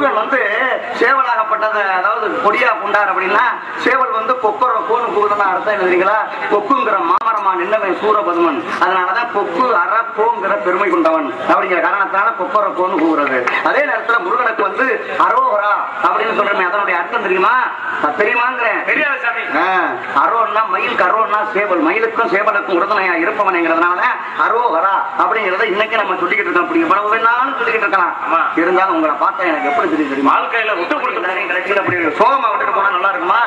முருகன் வந்து சேவலாகப்பட்டதை, அதாவது கொடியா கொண்டார் அப்படின்னா, சேவல் வந்து கொக்கர கோனு கூதுனா அர்த்தம் எழுதுறீங்களா? கொக்குங்கிற மாமரமா நின்னவன் சூரபதுமன், அதனாலதான் கொக்கு அறப்போங்கிற பெருமை கொண்டவன் அப்படிங்கிற காரணத்தினால கொக்கர கோனு கூறுறது. அதே நேரத்துல முருகனுக்கு வந்து அரோகரா அப்படின்னு சொல்றமே, அதனுடைய அர்த்தம் தெரியுமா? தெரியுமாங்கிறேன். தெரியாது சாமி. அரோன்னா மயில், கரோன்னா சேவல், மயிலுக்கும் சேவலுக்கும் உறுதுணையா இருப்பவன்ங்கிறதுனால அரோகரா அப்படிங்கறத இன்னைக்கு நம்ம சொல்லிக்கிட்டு இருக்கோம். அப்படி எவ்வளவு வேணாலும் சொல்லிக்கிட்டு இருக்கலாம். இருந்தாலும் உங்களை பார்த்தா எனக்கு எப்படி தெரியும்? வாழ்க்கையில விட்டு கொடுக்க கிடைக்கல. அப்படி சோகமா விட்டுட்டு போனா நல்லா இருக்குமா?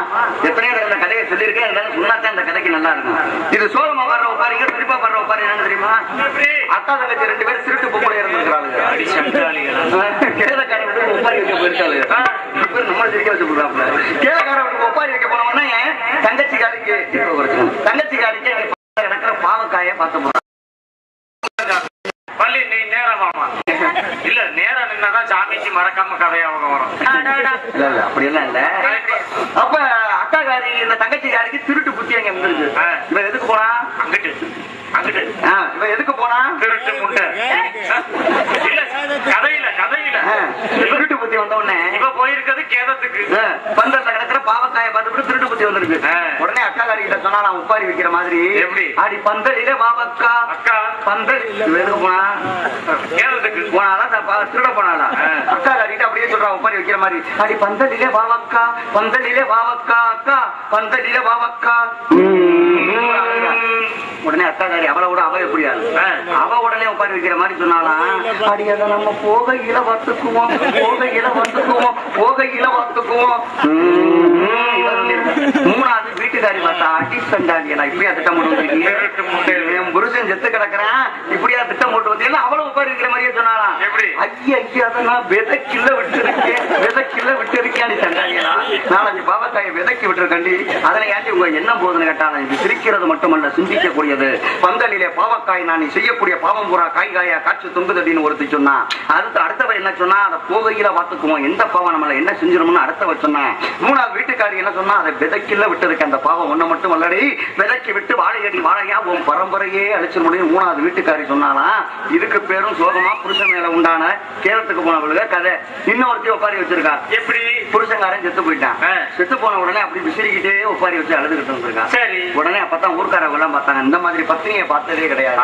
எத்தனையோ இந்த கதையை சொல்லியிருக்கேன், சொன்னாத்தான் இந்த கதைக்கு நல்லா இருக்கும். இது சோகமா வர்ற உட்காரிங்க, குறிப்பா வர்ற உட்காரி என்னன்னு தெரியுமா? அக்கா தங்கச்சி 2 பேரும் திருட்டு பொம்பளை இருந்திருக்கிறாங்க. கேதக்கார விட்டு ஒப்பாரி வைக்க போயிருக்காரு. நம்ம சிரிக்க வச்சு போடுறாப்புல. கேதக்கார விட்டு ஒப்பாரி வைக்க போனோம்னா தங்கச்சிக்காரிக்கு நடக்கிற பாவக்காய பார்த்து போறான். பள்ளி நீ நேரமாமா இல்ல, நேரம் நின்னாதான் சாமிக்கு மறக்காம கதையாக வரும். இல்ல இல்ல அப்படி எல்லாம் இல்ல. அப்ப அக்காக்காரி இந்த தங்கச்சிக்காரிக்கு திருட்டு புத்தி அங்க இருந்திருக்கு. இவன் எதுக்கு போனா? அங்கிட்டு அங்கிட்டு. இவன் எதுக்கு போனா? திருட்டு முட்டை. இல்ல கதையில திருட்டு புத்தி வந்த உடனே இவ போயிருக்கிறது கேதத்துக்கு. பந்தல்ல கிடக்கிற பாவக்காய பார்த்துட்டு திருட்டு புத்தி வந்திருக்கு. உடனே அக்காக்காரி கிட்ட சொன்னா நான் உப்பாரி வைக்கிற மாதிரி, எப்படி அடி பந்தலிலே பாவக்கா அக்கா பந்தல். எதுக்கு போனா? கேதத்துக்கு போனாலா திருட போனாலா? அக்காக்காரிட்ட அப்படியே சொல்றா உப்பாரி வைக்கிற மாதிரி, அடி பந்தலிலே பாவக்கா பந்தலிலே பாவக்கா அக்கா பந்தலிலே பாவக்கா. உடனே அக்காக்காரி அவளை விட அவ எப்படியாது, அவ உடனே உட்காந்து வைக்கிற மாதிரி சொன்னாலாம், அடி அதை நம்ம போகையில வந்துக்குவோம் மூணாவது வீட்டுக்காரி பார்த்தா அடி சண்டாதியா இப்படியா திட்டம் போட்டு வந்திருக்கீங்க, புருஷன் செத்து கிடக்குறேன் இப்படியா திட்டம் போட்டு வந்தீங்கன்னா அவளும் உட்காந்து வைக்கிற மாதிரியே சொன்னாலாம். ஐயா அதை நான் விதைக்கில்ல விட்டு இருக்கேன் சண்டாதியா, 4-5 பாவக்காயை விதைக்கி விட்டுருக்கண்டி, அதனை ஏற்றி உங்க என்ன போகுதுன்னு கேட்டாலும் இது சிரிக்கிறது மட்டுமல்ல சிந்திக்கக்கூடியது. பந்தலிலே பாவக்காய் நான் செய்யக்கூடிய பாவம் பூரா காய்காயா காட்சி தொங்குதடின்னு ஒருத்தி சொன்னா. அடுத்தவ என்ன சொன்னா, அதை போகையில பார்த்துக்குவோம் எந்த பாவம் நம்மள என்ன செஞ்சிருமோன்னு அடுத்தவ சொன்னா. 3வது வீட்டுக்காரி என்ன சொன்னா, அதை விதைக்கில்ல விட்டுருக்கு அந்த பாவம் ஒண்ணு மட்டும் அல்லடி, விதைக்கி விட்டு வாழையடி வாழையா உன் பரம்பரையே அழிச்சு முடியும் 3வது வீட்டுக்காரி சொன்னாலாம். இதுக்கு பேரும் சோகமா புருஷன் மேல உண்டான கேரத்துக்கு போனவளுக்கு கதை. இன்னொருத்தையும் ஒப்பாரி வச்சிருக்கா. எப்படி? புருஷங்காரன் செத்து போயிட்டான். செத்து போன உடனே அப்படி விசிறிக்கிட்டே ஒப்பாரி வச்சு அழுதுகிட்டு இருந்திருக்கா. சரி. உடனே அப்பதான் ஊர்க்காரங்க எல்லாம் பார்த்தாங்க, இந்த மாதிரி பத்தினியை பார்த்ததே கிடையாது.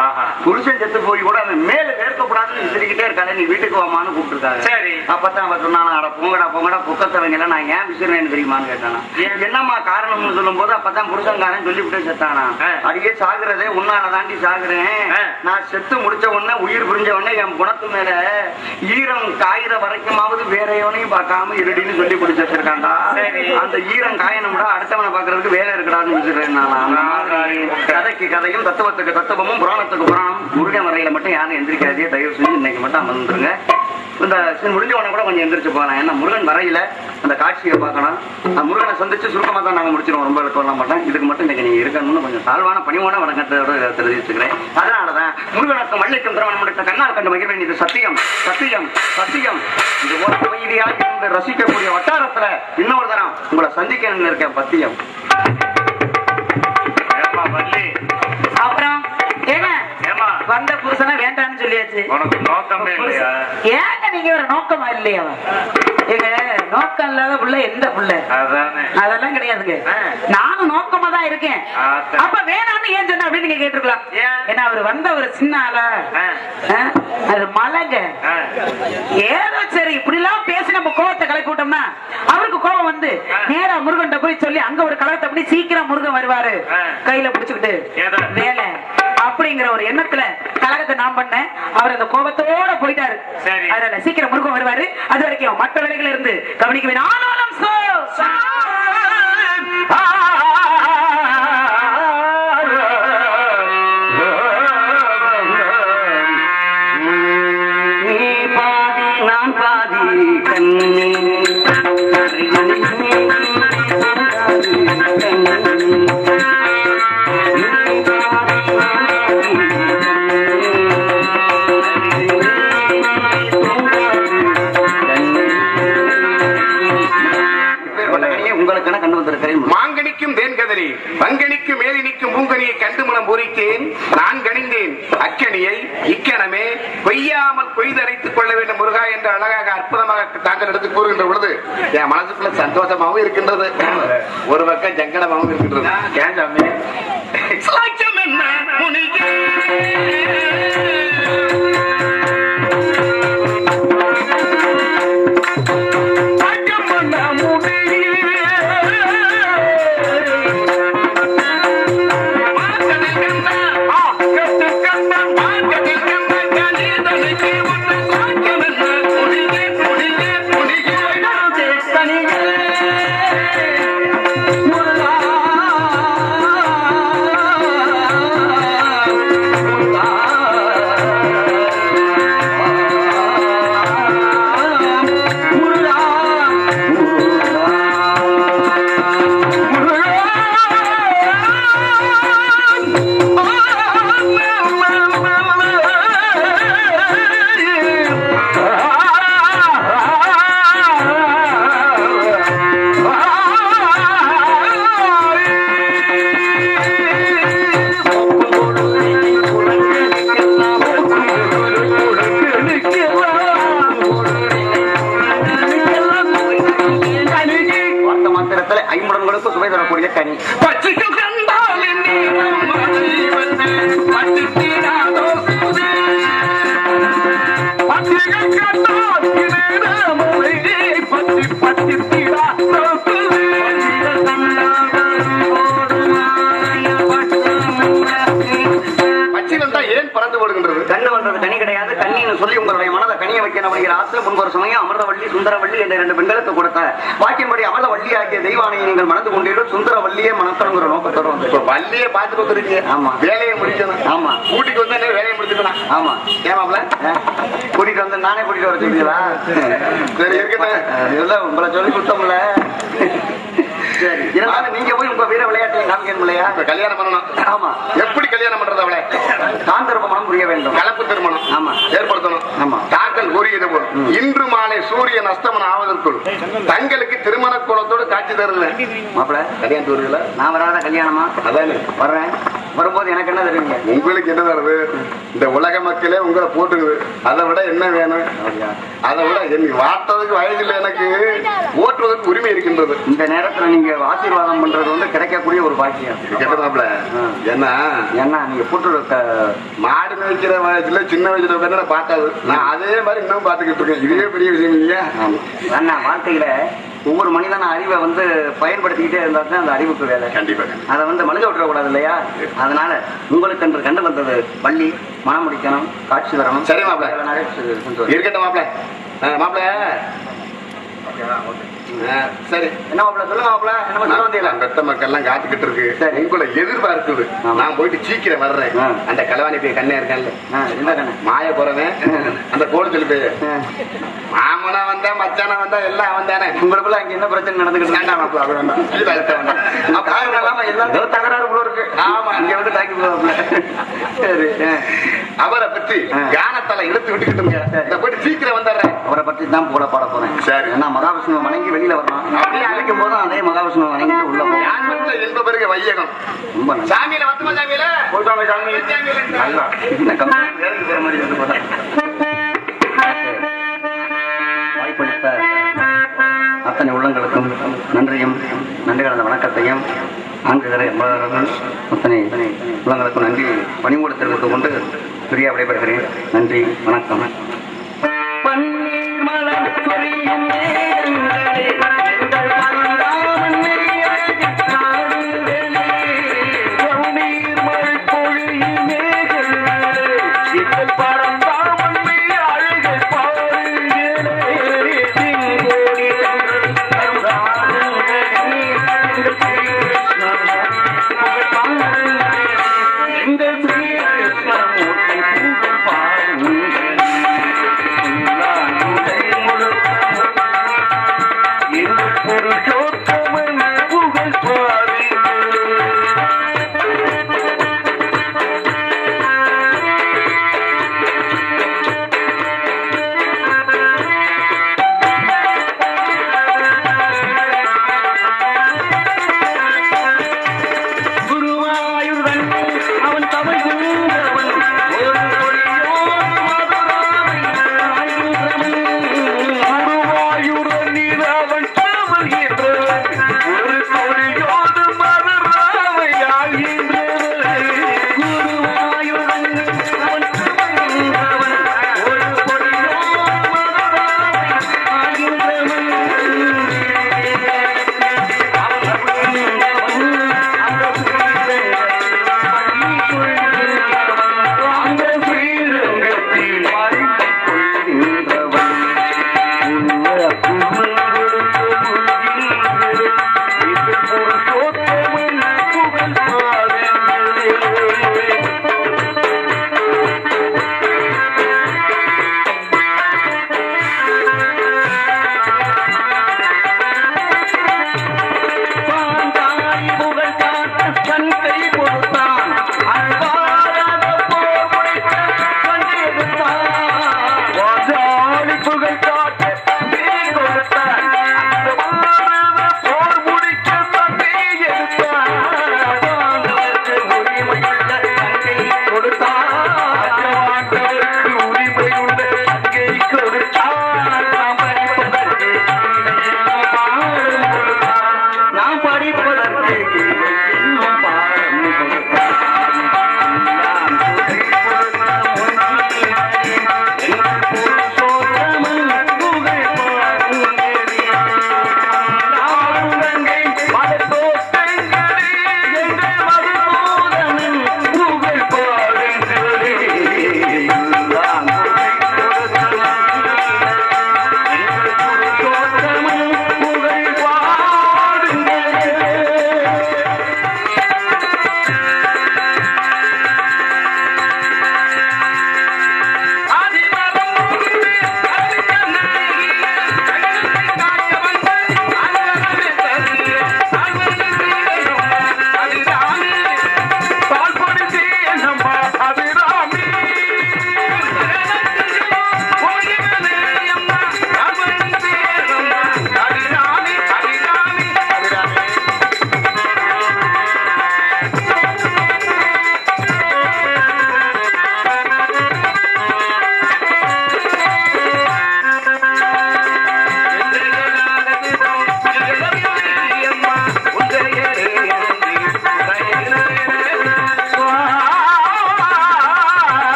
புருஷன் செத்து போய் கூட அவன் மேல வேர்க்கப்படாதுன்னு விசிறிக்கிட்டே இருக்காங்க, நீ வீட்டுக்கு வாமான்னு கூப்பிட்டுருக்காங்க. சரி. அப்பதான் அவன் சொன்னானா, அட போங்கடா புக்கத்தவங்க நான் ஏன் விசிறேன்னு தெரியுமான்னு கேட்டானா. என்னம்மா காரணம்னு சொல்லும் போது அப்பதான் புருஷங்காரன் சொல்லிவிட்டு செத்தானா. அடியே சாகுறதே உன்னால தாண்டி சாகுறேன், நான் செத்து முடிச்ச உடனே உயிர் புரிஞ்ச உடனே என் குணத்து மேல ஈரம் காயிற வரைக்குமாவது வேற எவனையும் பார்க்காம இருடின்னு சொல்லி பிடிச்சு வச்சிருக்காண்டா. அந்த ஈரம் காயணும்டா, அடுத்தவனை பாக்குறதுக்கு வேலை இருக்கடான்னு விசிறேன். கதைக்கு கதையும் தத்துவத்துக்கு தத்துவமும் புராணத்துக்கு புராணம். முருகன் வரையில மட்டும் யாரும் எந்திரிக்காதே, தயவு செஞ்சு இன்னைக்கு மட்டும் அமர்ந்துருங்க. இந்த முடிஞ்சவன கூட கொஞ்சம் எந்திரிச்சு போகலாம். ஏன்னா முருகன் வரையில அந்த காட்சியை பார்க்கணும். முருகனை சந்திச்சு சுருக்கமா தான் நாங்க முடிச்சிருவோம், ரொம்ப சொல்ல மாட்டோம். இதுக்கு மட்டும் இன்னைக்கு நீங்க இருக்கணும்னு கொஞ்சம் தாழ்வான பணிவான வணக்கத்தோட தெரிவிச்சுக்கிறேன். அதனாலதான் முருகனுக்கும் வள்ளிக்கும் திருமணம் முடித்த கண்ணால் கண்டு மகிழ்வேன். இது சத்தியம் சத்தியம் சத்தியம். இது ஒரு வைதியாக இருந்து ரசிக்கக்கூடிய வட்டாரத்துல இன்னொரு தரம் உங்களை சந்திக்கணும்னு இருக்கேன். பத்தியம். அப்புறம் வந்த புருஷனா வேண்டாம்னு சொல்லியாச்சு. உனக்கு நோக்கமே இல்லையா? ஏங்க நீங்க ஒரு நோக்கமா இல்லையா? எங்க நோக்கம் இல்லாத புள்ள எந்த புள்ள? அதெல்லாம் கிடையாதுங்க. நானும் நோக்கமா தான் இருக்கேன். அப்ப வேணாம்னு ஏன் சொன்ன அப்படின்னு நீங்க கேட்டுருக்கலாம். ஏன்னா அவர் வந்த ஒரு சின்ன ஆளா, அது மலைங்க. ஏதோ சரி இப்படி எல்லாம் பேசி நம்ம கோவத்தை கலக்கி விட்டோம்னா அவருக்கு கோபம் வந்து நேரா முருகன் போய் சொல்லி அங்க ஒரு கலகத்தை அப்படி சீக்கிரம் முருகன் வருவாரு கையில பிடிச்சுக்கிட்டு வேலை அப்படிங்கிற ஒரு எண்ணத்துல கலகத்தை நான் பண்ணேன். அவர் அந்த கோபத்தோட போயிட்டாரு. அதனால சீக்கிரம் முருகன் வருவாரு. அது வரைக்கும் மற்ற வேலைகள் இருந்து கவனிக்க வேணும். நான் பாதி கண்ணே உங்களுக்கு கண்டு வந்திருக்கிறேன். மாங்கனிக்கும் தேன்கதலி பங்கனிக்கும் மேலினிக்கும் பூங்கனியை கண்டு மனம் பூரித்தேன். நான் கணிந்தேன் அக்கனியை இக்கணமே கொய்யாமல் கொய்தரைத்துக் கொள்ள வேண்டும் முருகா என்று அழகாக அற்புதமாக தாங்கள் எடுத்து கூறுகின்ற பொழுது என் மனசுக்குள்ள சந்தோஷமாகவும் இருக்கின்றது, ஒரு பக்கம் ஜங்கடமாகவும் இருக்கின்றது. ஐம்புடன்களுக்கு சுவை தரக்கூடிய கனி. ஏன் பறந்து ஓடுகின்றது? கண்ணு வந்தது கனி கிடையாது, கண்ணின்னு சொல்லி உங்களுடைய மனதை கனிய வைக்கணும் அப்படிங்கிற ஆசை முன்பொரு சமயம் அமிர்தவள்ளி சுந்தரவள்ளி என்ற 2 பெண்களுக்கு கொடுத்த வாக்கின்படி அமிர்தவள்ளி ஆகிய தெய்வானையை நீங்கள் மணந்து கொண்டீர்கள். சுந்தரவள்ளியே மணக்கணுங்கிற நோக்கத்தோடு வந்து வள்ளியை பார்த்துட்டு வந்துருக்கீங்க. ஆமா, வேலையை முடிக்கணும். ஆமா, கூட்டிட்டு வந்தா வேலையை முடிச்சுக்கலாம். ஆமா, ஏமாப்ல கூட்டிட்டு வந்து நானே கூட்டிட்டு வர சொல்லுங்களா? சரி இருக்கட்டும், இதெல்லாம் உங்களை சொல்லி சுத்தம்ல. சரி, இருந்தாலும் நீங்க போய் உங்க வீர விளையாட்டை காமிக்கணும் இல்லையா? கல்யாணம் பண்ணணும். ஆமா, எப்படி கல்யாணம் பண்றது? அவளை சாந்தர்ப்ப மனம் புரிய வேண்டும், கலப்பு திருமணம் ஆமா ஏற்படுத்தணும். ஆமா, தாக்கல் கூறியது போல் இன்று மாலை சூரியன் அஸ்தமனம் ஆவதற்குள் தங்களுக்கு திருமண கோலத்தோடு காட்சி தருங்க. மாப்பிள்ள கல்யாணம் வருவீங்களா? நான் வராத கல்யாணமா? அதானே வர்றேன். வரும்போது எனக்கு என்ன தருவீங்க? உங்களுக்கு என்ன தருது? இந்த உலக மக்களே உங்களை போட்டுக்குது. அதை விட என்ன வேணும்? அதை விட எனக்கு வாட்டதுக்கு வயதில்லை, எனக்கு ஓட்டுவதற்கு உரிமை இருக்கின்றது. இந்த நேரத்துல நீங்க ஆசீர்வாதம் பண்றது வந்து கிடைக்கக்கூடிய ஒரு பாக்கியம். கேட்டதாப்ல என்ன என்ன நீங்க போட்டு மாடு மேய்க்கிற வயசுல சின்ன வயசுல பார்த்தாது, நான் அதே மாதிரி இன்னும் பார்த்துக்கிட்டு இருக்கேன். இதுவே பெரிய விஷயம் இல்லையா? அண்ணா, வாழ்க்கையில ஒவ்வொரு மனிதன அறிவை வந்து பயன்படுத்திக்கிட்டே இருந்தா தான் அந்த அறிவுக்கு வேலை. கண்டிப்பா அதை வந்து மனித விட்டுறக்கூடாது இல்லையா? அதனால உங்களுக்கு என்று கண்டு வந்தது வள்ளி மனம் முடிக்கணும், காட்சி வரணும். சரி மாப்பிள்ள, இருக்கட்டும் மாப்பிள்ள. மாப்பிள்ள சரி, என்ன மாப்பிள்ள சொல்லுங்க மாப்பிள்ள. என்ன சொல்ல வந்தீங்களா? பெத்த மக்கள் எல்லாம் காத்துக்கிட்டு இருக்கு, உங்களை எதிர்பார்க்குது. நான் போயிட்டு சீக்கிரம் வர்றேன். அந்த கலவாணி போய் கண்ணே இருக்கான்ல, மாய போறவன் அந்த கோடு சொல்லி போய் மாமனா வந்தா மச்சானா வந்தா எல்லாம் அவன் தானே. உங்களுக்குள்ள அங்க என்ன பிரச்சனை நடந்துக்கிட்டு வேண்டாம் மாப்பிள்ள. எல்லாம் தகராறு கூட இருக்கு. ஆமா, இங்க வந்து தாக்கி போவாப்ல. சரி, அவரை பற்றி கானத்தால இழுத்து விட்டுக்கிட்டு போயிட்டு சீக்கிரம் வந்துடுறேன். அவரை பற்றி தான் போட பாட போறேன். சரி, ஏன்னா மகாவிஷ்ணு வணங்கி வெளியில வரணும். அப்படியே அழைக்கும் போதும் அதே மகாவிஷ்ணு வணங்கிட்டு உள்ள போகும் என்பதற்கு வையகம். சாமியில வந்துமா? சாமியில போயிட்டாங்க. வாய்ப்பளித்த அத்தனை உள்ளங்களுக்கும் நன்றியும் நன்றி கலந்த வணக்கத்தையும் ஆங்குகிற எம்பாளர்கள் அத்தனை உள்ளங்களுக்கும் நன்றி பணிமூடு தெரிவித்துக் கொண்டு பிரியா விடைபெறுகிறேன். நன்றி, வணக்கம்.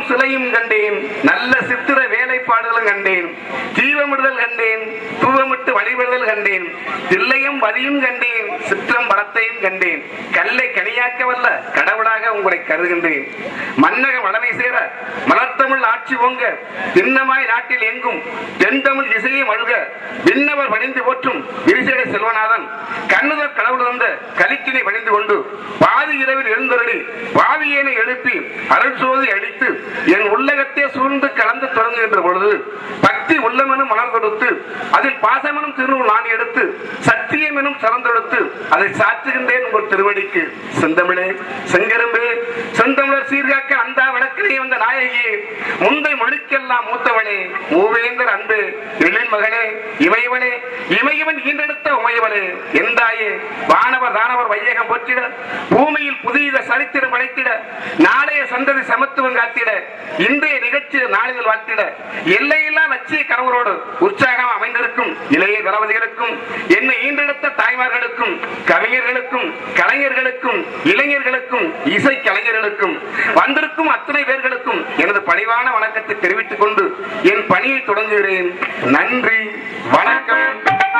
சிலையும் கண்டேன், நல்ல சித்திர வேலைப்பாடுகளும் கண்டேன், தீவமிடுதல் கண்டேன், தூவமிட்டு வழிபடுதல் கண்டேன், தில்லையும் வதியும் கண்டேன், சிற்றம் பலத்தையும் கண்டேன். கல்லை கனியாக்க வல்ல கடவுளாக உங்களை கருதுகின்றேன். மன்னக வளமை சேர மலர்த்தமிழ் ஆட்சி பொங்க திண்ணமாய் நாட்டில் எங்கும் தென்தமிழ் திசையை மழுக விண்ணவர் பணிந்து போற்றும் விரிசேட செல்வநாதன் கண்ணுதல் கடவுள் வந்த கலிக்கினை பணிந்து கொண்டு பாதி இரவில் எழுந்தருளி பாவியனை எழுப்பி அருள் சோதி அளித்து என் உள்ளகத்தே சூழ்ந்து கலந்து தொடங்குகின்ற பொழுது பக்தி உள்ளமெனும் மலர் கொடுத்து அதில் பாசமெனும் திருநூல் நான் எடுத்து சத்தியம் எனும் சரந்தெடுத்து அதை சாற்றுகின்றேன் உங்கள் திருவடிக்கு. செந்தமிழே செங்கரும்பே செந்தமிழர் சீர்காக்க அந்த வழக்கிலே வந்த நாயகியே முந்தை மொழிக்கெல்லாம் மூத்தவளே மூவேந்தர் அன்பு எழில் மகனே இமையவனே இமையவன் ஈன்றெடுத்த உமையவனே எந்தாயே வானவர் தானவர் வையகம் போற்றிட பூமியில் புதிய சரித்திரம் படைத்திட நாளைய சந்ததி சமத்துவம் காத்திட இன்றைய நிகழ்ச்சி நாளிதழ் வாழ்த்திட எல்லையில்லா லட்சிய கணவரோடு உற்சாகம் அமைந்திருக்கும் இளைய தளபதிகளுக்கும் என்னை ஈன்றெடுத்த தாய்மார்களுக்கும் கவிஞர்களுக்கும் கலைஞர்களுக்கும் இளைஞர்களுக்கும் இசை கலைஞர்களுக்கும் வந்திருக்கும் அத்தனை பேர்களுக்கும் எனது பணிவான வணக்கத்தை தெரிவித்துக் கொண்டு என் பணியை தொடங்குகிறேன். நன்றி, வணக்கம்,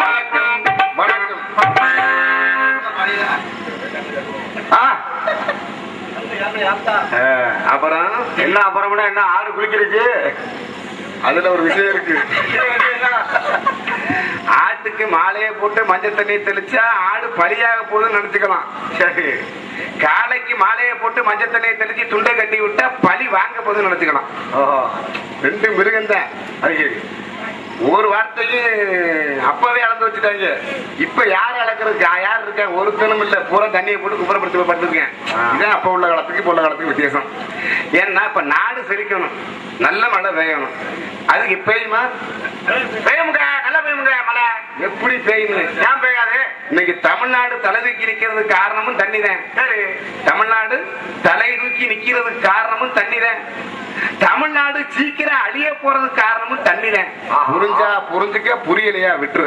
வணக்கம், வணக்கம். அப்புறம் என்ன அப்புறம்னா என்ன ஆடு குளிக்கிறது? அதுல ஒரு விஷயம் இருக்கு. ஆட்டுக்கு மாலையை போட்டு மஞ்சள் தண்ணி தெளிச்சா ஆடு பலியாக போகுதுன்னு நினைச்சுக்கலாம். சரி, காலைக்கு மாலையை போட்டு மஞ்சள் தண்ணியை தெளிச்சு துண்டை கட்டி விட்டா பலி வாங்க போகுதுன்னு நினைச்சுக்கலாம். ஓஹோ, ரெண்டு மிருகம் தான். ஒரு வார்த்தைக்கு அப்பவே அளந்து வச்சுட்டாங்க. இப்ப யாரு அளக்குறது? யாரு இருக்கா? ஒருத்தனும் இல்ல. பூரா தண்ணியை போட்டு குப்புறப்படுத்தி படுத்துருக்கேன். இதான் அப்ப உள்ள காலத்துக்கு இப்ப உள்ள காலத்துக்கு வித்தியாசம். ஏன்னா இப்ப நாடு செழிக்கணும், நல்ல மழை பெய்யணும். அதுக்கு பெய்யுமா? பெய்யுங்க, நல்லா பெய்யுங்க மழை. எப்படி பெய்யுது? ஏன் பெய்யாது? இன்னைக்கு தமிழ்நாடு தலை தூக்கி நிக்கிறதுக்கு காரணமும் தண்ணி தான். சரி, தமிழ்நாடு தலை தூக்கி நிக்கிறதுக்கு காரணமும் தண்ணி தான். தமிழ்நாடு சீக்கிரம் அழிய போறதுக்கு காரணமும் தண்ணி தான். புரிஞ்சா புரிஞ்சுக்க, புரியலையா விட்டுரு.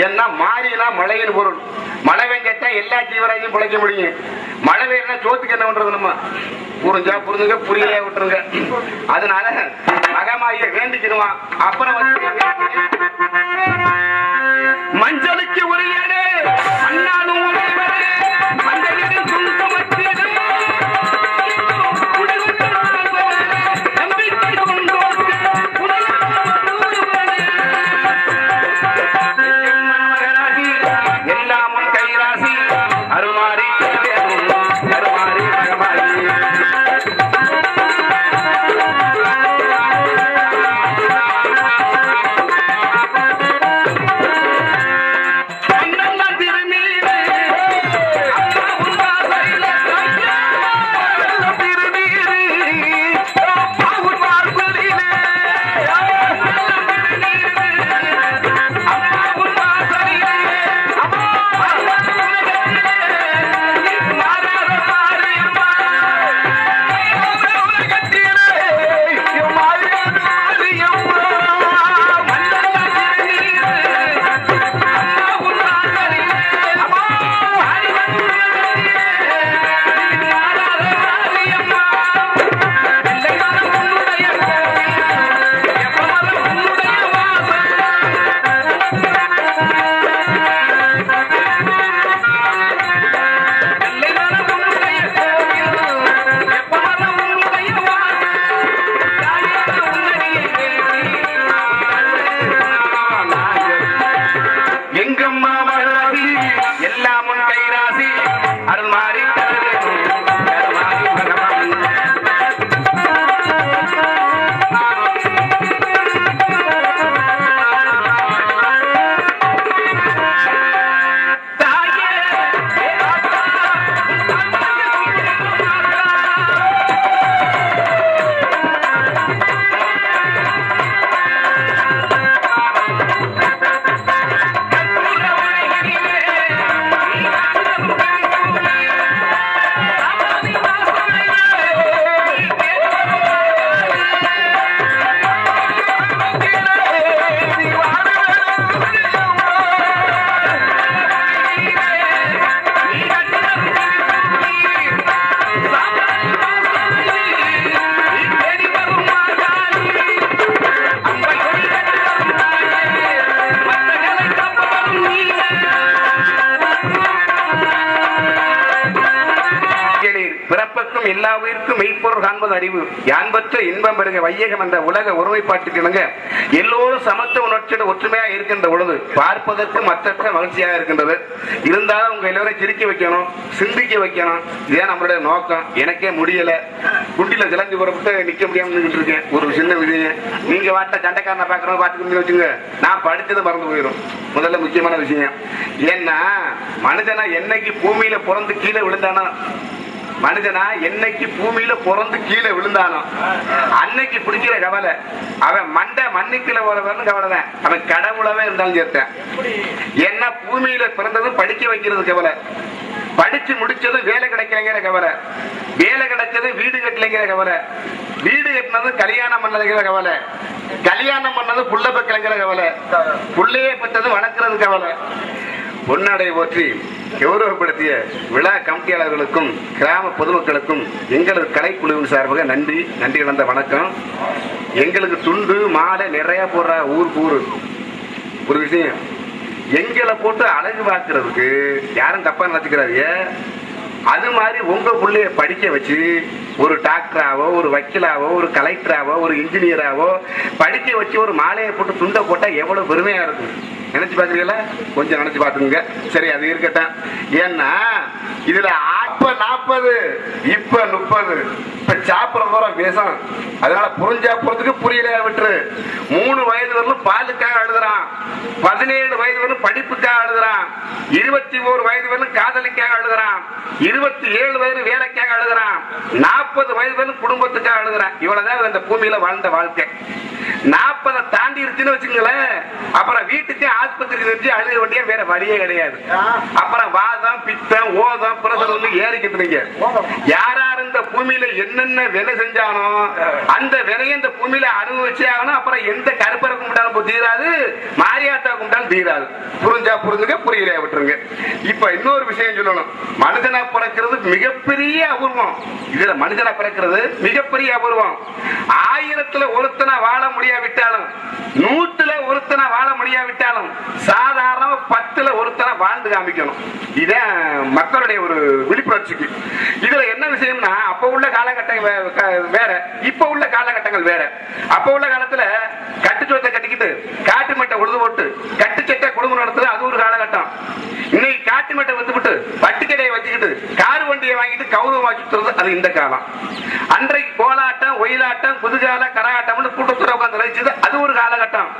ஏன்னா மாறினா மழையின் பொருள். மழை பெஞ்சா எல்லா ஜீவராஜையும் பிழைக்க முடியும். மழை பெய்யனா சோத்துக்கு என்ன பண்றது? நம்ம புரிஞ்சா புரிஞ்சுக்க, புரியலையா விட்டுருங்க. அதனால மகமாய வேண்டிக்கிடுவான். அப்புறம் மஞ்சளுக்கு ஒரு ஏடு மண்ணாலும் எல்லா உயிர்க்கும் மெய்ப்பொருள் காண்பது அறிவு. யான்பற்ற இன்பம் பெருக வையகம் என்ற உலக ஒருமைப்பாட்டுக்கு இணங்க எல்லோரும் சமத்துவ உணர்ச்சியோட ஒற்றுமையா இருக்கின்ற பொழுது பார்ப்பதற்கு மற்ற மகிழ்ச்சியாக இருக்கின்றது. இருந்தாலும் உங்க எல்லோரும் சிரிக்க வைக்கணும், சிந்திக்க வைக்கணும். இதுதான் நம்மளுடைய நோக்கம். எனக்கே முடியல, குண்டில கிளம்பி புறப்பட்டு நிக்க முடியாம இருக்கேன். ஒரு சின்ன விஷயம், நீங்க வாட்ட சண்டைக்காரனை பாக்குறவங்க பாத்துக்க வச்சுங்க, நான் படிச்சது மறந்து போயிடும். முதல்ல முக்கியமான விஷயம் ஏன்னா, மனிதனா என்னைக்கு பூமியில பிறந்து கீழே விழுந்தானோ, மனிதனா என்னைக்கு பூமியில பிறந்து கீழே விழுந்தானோ அன்னைக்கு பிடிக்கிற கவலை அவன் மண்ணுக்குள்ள போறவன்னு கவலை தான். அவன் கடவுளவே இருந்தாலும் சேர்த்தேன். என்ன பூமியில பிறந்ததும் படிக்க வைக்கிறது கவலை, படிச்சு முடிச்சதும் வேலை கிடைக்கலைங்கிற கவலை, வேலை கிடைச்சது வீடு கட்டலைங்கிற கவலை, வீடு கட்டினது கல்யாணம் பண்ணதுங்கிற கவலை, கல்யாணம் பண்ணது புள்ள பெக்கலைங்கிற கவலை, புள்ளையே பெற்றது வளர்க்கறது கவலை. பொன்னடை போற்றி கௌரவப்படுத்திய விழா கமிட்டியாளர்களுக்கும் கிராம பொதுமக்களுக்கும் எங்களது கலைக்குழுவின் சார்பாக நன்றி கலந்த வணக்கம். எங்களுக்கு துண்டு மாலை நிறைய போடுற ஊர் ஒரு விஷயம், எங்களை போட்டு அழகு பார்க்கறதுக்கு யாரும் தப்பா நினைச்சுக்கிறாரு. அது மாதிரி உங்க பிள்ளைய படிக்க வச்சு ஒரு டாக்டராவோ ஒரு வக்கீலாவோ ஒரு கலெக்டராவோ ஒரு இன்ஜினியராவோ படிக்க வச்சு ஒரு மாலையை போட்டு துண்டை போட்டா எவ்வளவு பெருமையா இருக்கும். நினைச்சு பாக்குறீங்களா? கொஞ்சம் நினைச்சு பாத்துங்க. சரி, அது இருக்கட்டும். ஏன்னா இதுல அப்ப 40 இப்ப 30 இப்ப சாப்பிட போற பேசம். அதனால புரிஞ்சா போறதுக்கு புரியலையா விட்டுரு. 3 வயது வரலும் பாலுக்காக அழுதுறான், 17 வயது வரலும் படிப்புக்காக அழுதுறான், 21 வயது வரலும் காதலிக்காக அழுதுறான், 27 வயது வேலைக்காக அழுதுறான், 40 வயது வரலும் குடும்பத்துக்காக அழுதுறான். இவ்வளவுதான் இந்த பூமியில வாழ்ந்த வாழ்க்கை. 40 தாண்டி இருக்குன்னு வச்சுங்களேன், அப்புறம் வீட்டுக்கு ஆஸ்பத்திரி வச்சு அழுக வேண்டிய வேற வழியே கிடையாது. அப்புறம் வாதம் பித்தம் ஓதம் பிரசரம் வந்து ஏறிக்கிட்டுங்க. யாராரு இந்த பூமியில என்னென்ன வேலை செஞ்சானோ அந்த வேலையை இந்த பூமியில அனுபவிச்சே ஆகணும். அப்புறம் எந்த கருப்பரை கும்பிட்டாலும் தீராது, மாரியாத்தா கும்பிட்டாலும் தீராது. புரிஞ்சா புரிஞ்சுங்க, புரியலையா விட்டுருங்க. இப்ப இன்னொரு விஷயம் சொல்லணும். மனிதனா பிறக்கிறது மிகப்பெரிய அபூர்வம். இதுல மனிதனா பிறக்கிறது மிகப்பெரிய அபூர்வம். 1000த்துல ஒருத்தனா வாழ முடியாவிட்டாலும், 100ல ஒருத்தனை வாழ முடியாவிட்டாலும், சாதாரண 10ல ஒருத்தனை வாழ்ந்து காமிக்கணும். இதான் மக்களுடைய ஒரு விழிப்புணர்ச்சிக்கு. இதுல என்ன விஷயம்னா, அப்ப உள்ள காலகட்டங்கள் வேற, இப்ப உள்ள காலகட்டங்கள் வேற. அப்ப உள்ள காலத்துல கட்டுச்சோத்தை கட்டிக்கிட்டு காட்டு மட்டை உழுது போட்டு கட்டுச்சட்டை குடும்பம் நடத்துறது அது ஒரு காலகட்டம். இன்னைக்கு காட்டு மட்டை வித்துவிட்டு பட்டுக்கடையை வச்சுக்கிட்டு கார் வண்டியை வாங்கிட்டு கௌரவம் வச்சுக்கிறது அது இந்த காலம். அன்றைக்கு கோலாட்டம் ஒயிலாட்டம் குதுகால கரகாட்டம் கூட்டத்தோட உட்கார்ந்து ரசிச்சது அது ஒரு காலகட்டம்.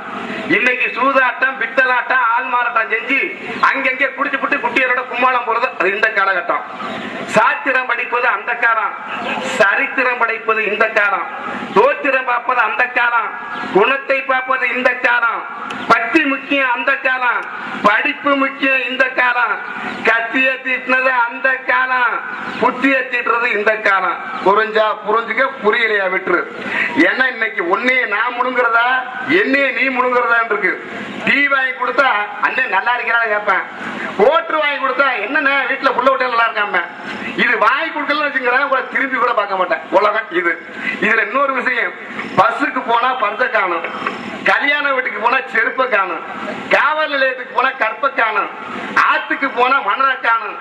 இன்னைக்கு சூதாட்டம் பித்தலாட்டம் ஆள் மாறாட்டம் செஞ்சு அங்கங்கே குடிச்சு புட்டு குட்டியரோட கும்மாளம் போறது அது இந்த காலகட்டம். சாத்திரம் படிப்பது அந்த காலம், சரித்திரம் படைப்பது இந்த காலம், தோத்திரம் பார்ப்பது அந்த காலம், குணத்தை பார்ப்பது இந்த காலம், பக்தி முக்கியம் அந்த காலம், படிப்பு முக்கியம் இந்த காலம், கத்திய தீட்டினது அந்த காலம், புத்திய தீட்டுறது இந்த காலம். புரிஞ்சா புரிஞ்சுக்க, புரியலையா விட்டுரு. ஏன்னா இன்னைக்கு ஒன்னையே நான் முழுங்குறதா என்னையே நீ முழுங்குறதா இருக்கு. டீ வாங்கி கொடுத்தா அண்ணன் நல்லா இருக்கிறான்னு கேட்பேன், ஓட்டு வாங்கி கொடுத்தா என்னென்ன வீட்டுல புள்ள விட்டு நல்லா இருக்காம. இது வாங்கி கொடுக்கலன்னு வச்சுக்கிறேன், உங்களை திரும்பி கூட பார்க்க மாட்டேன். உலகம் இது. இதுல இன்னொரு விஷயம், பஸ்ஸுக்கு போனா பர்ஸை காணும், கல்யாண வீட்டுக்கு போனா செருப்பை காணும், காவல் நிலையத்துக்கு போனா கற்பை காணும், ஆத்துக்கு போனா மணலை காணும்,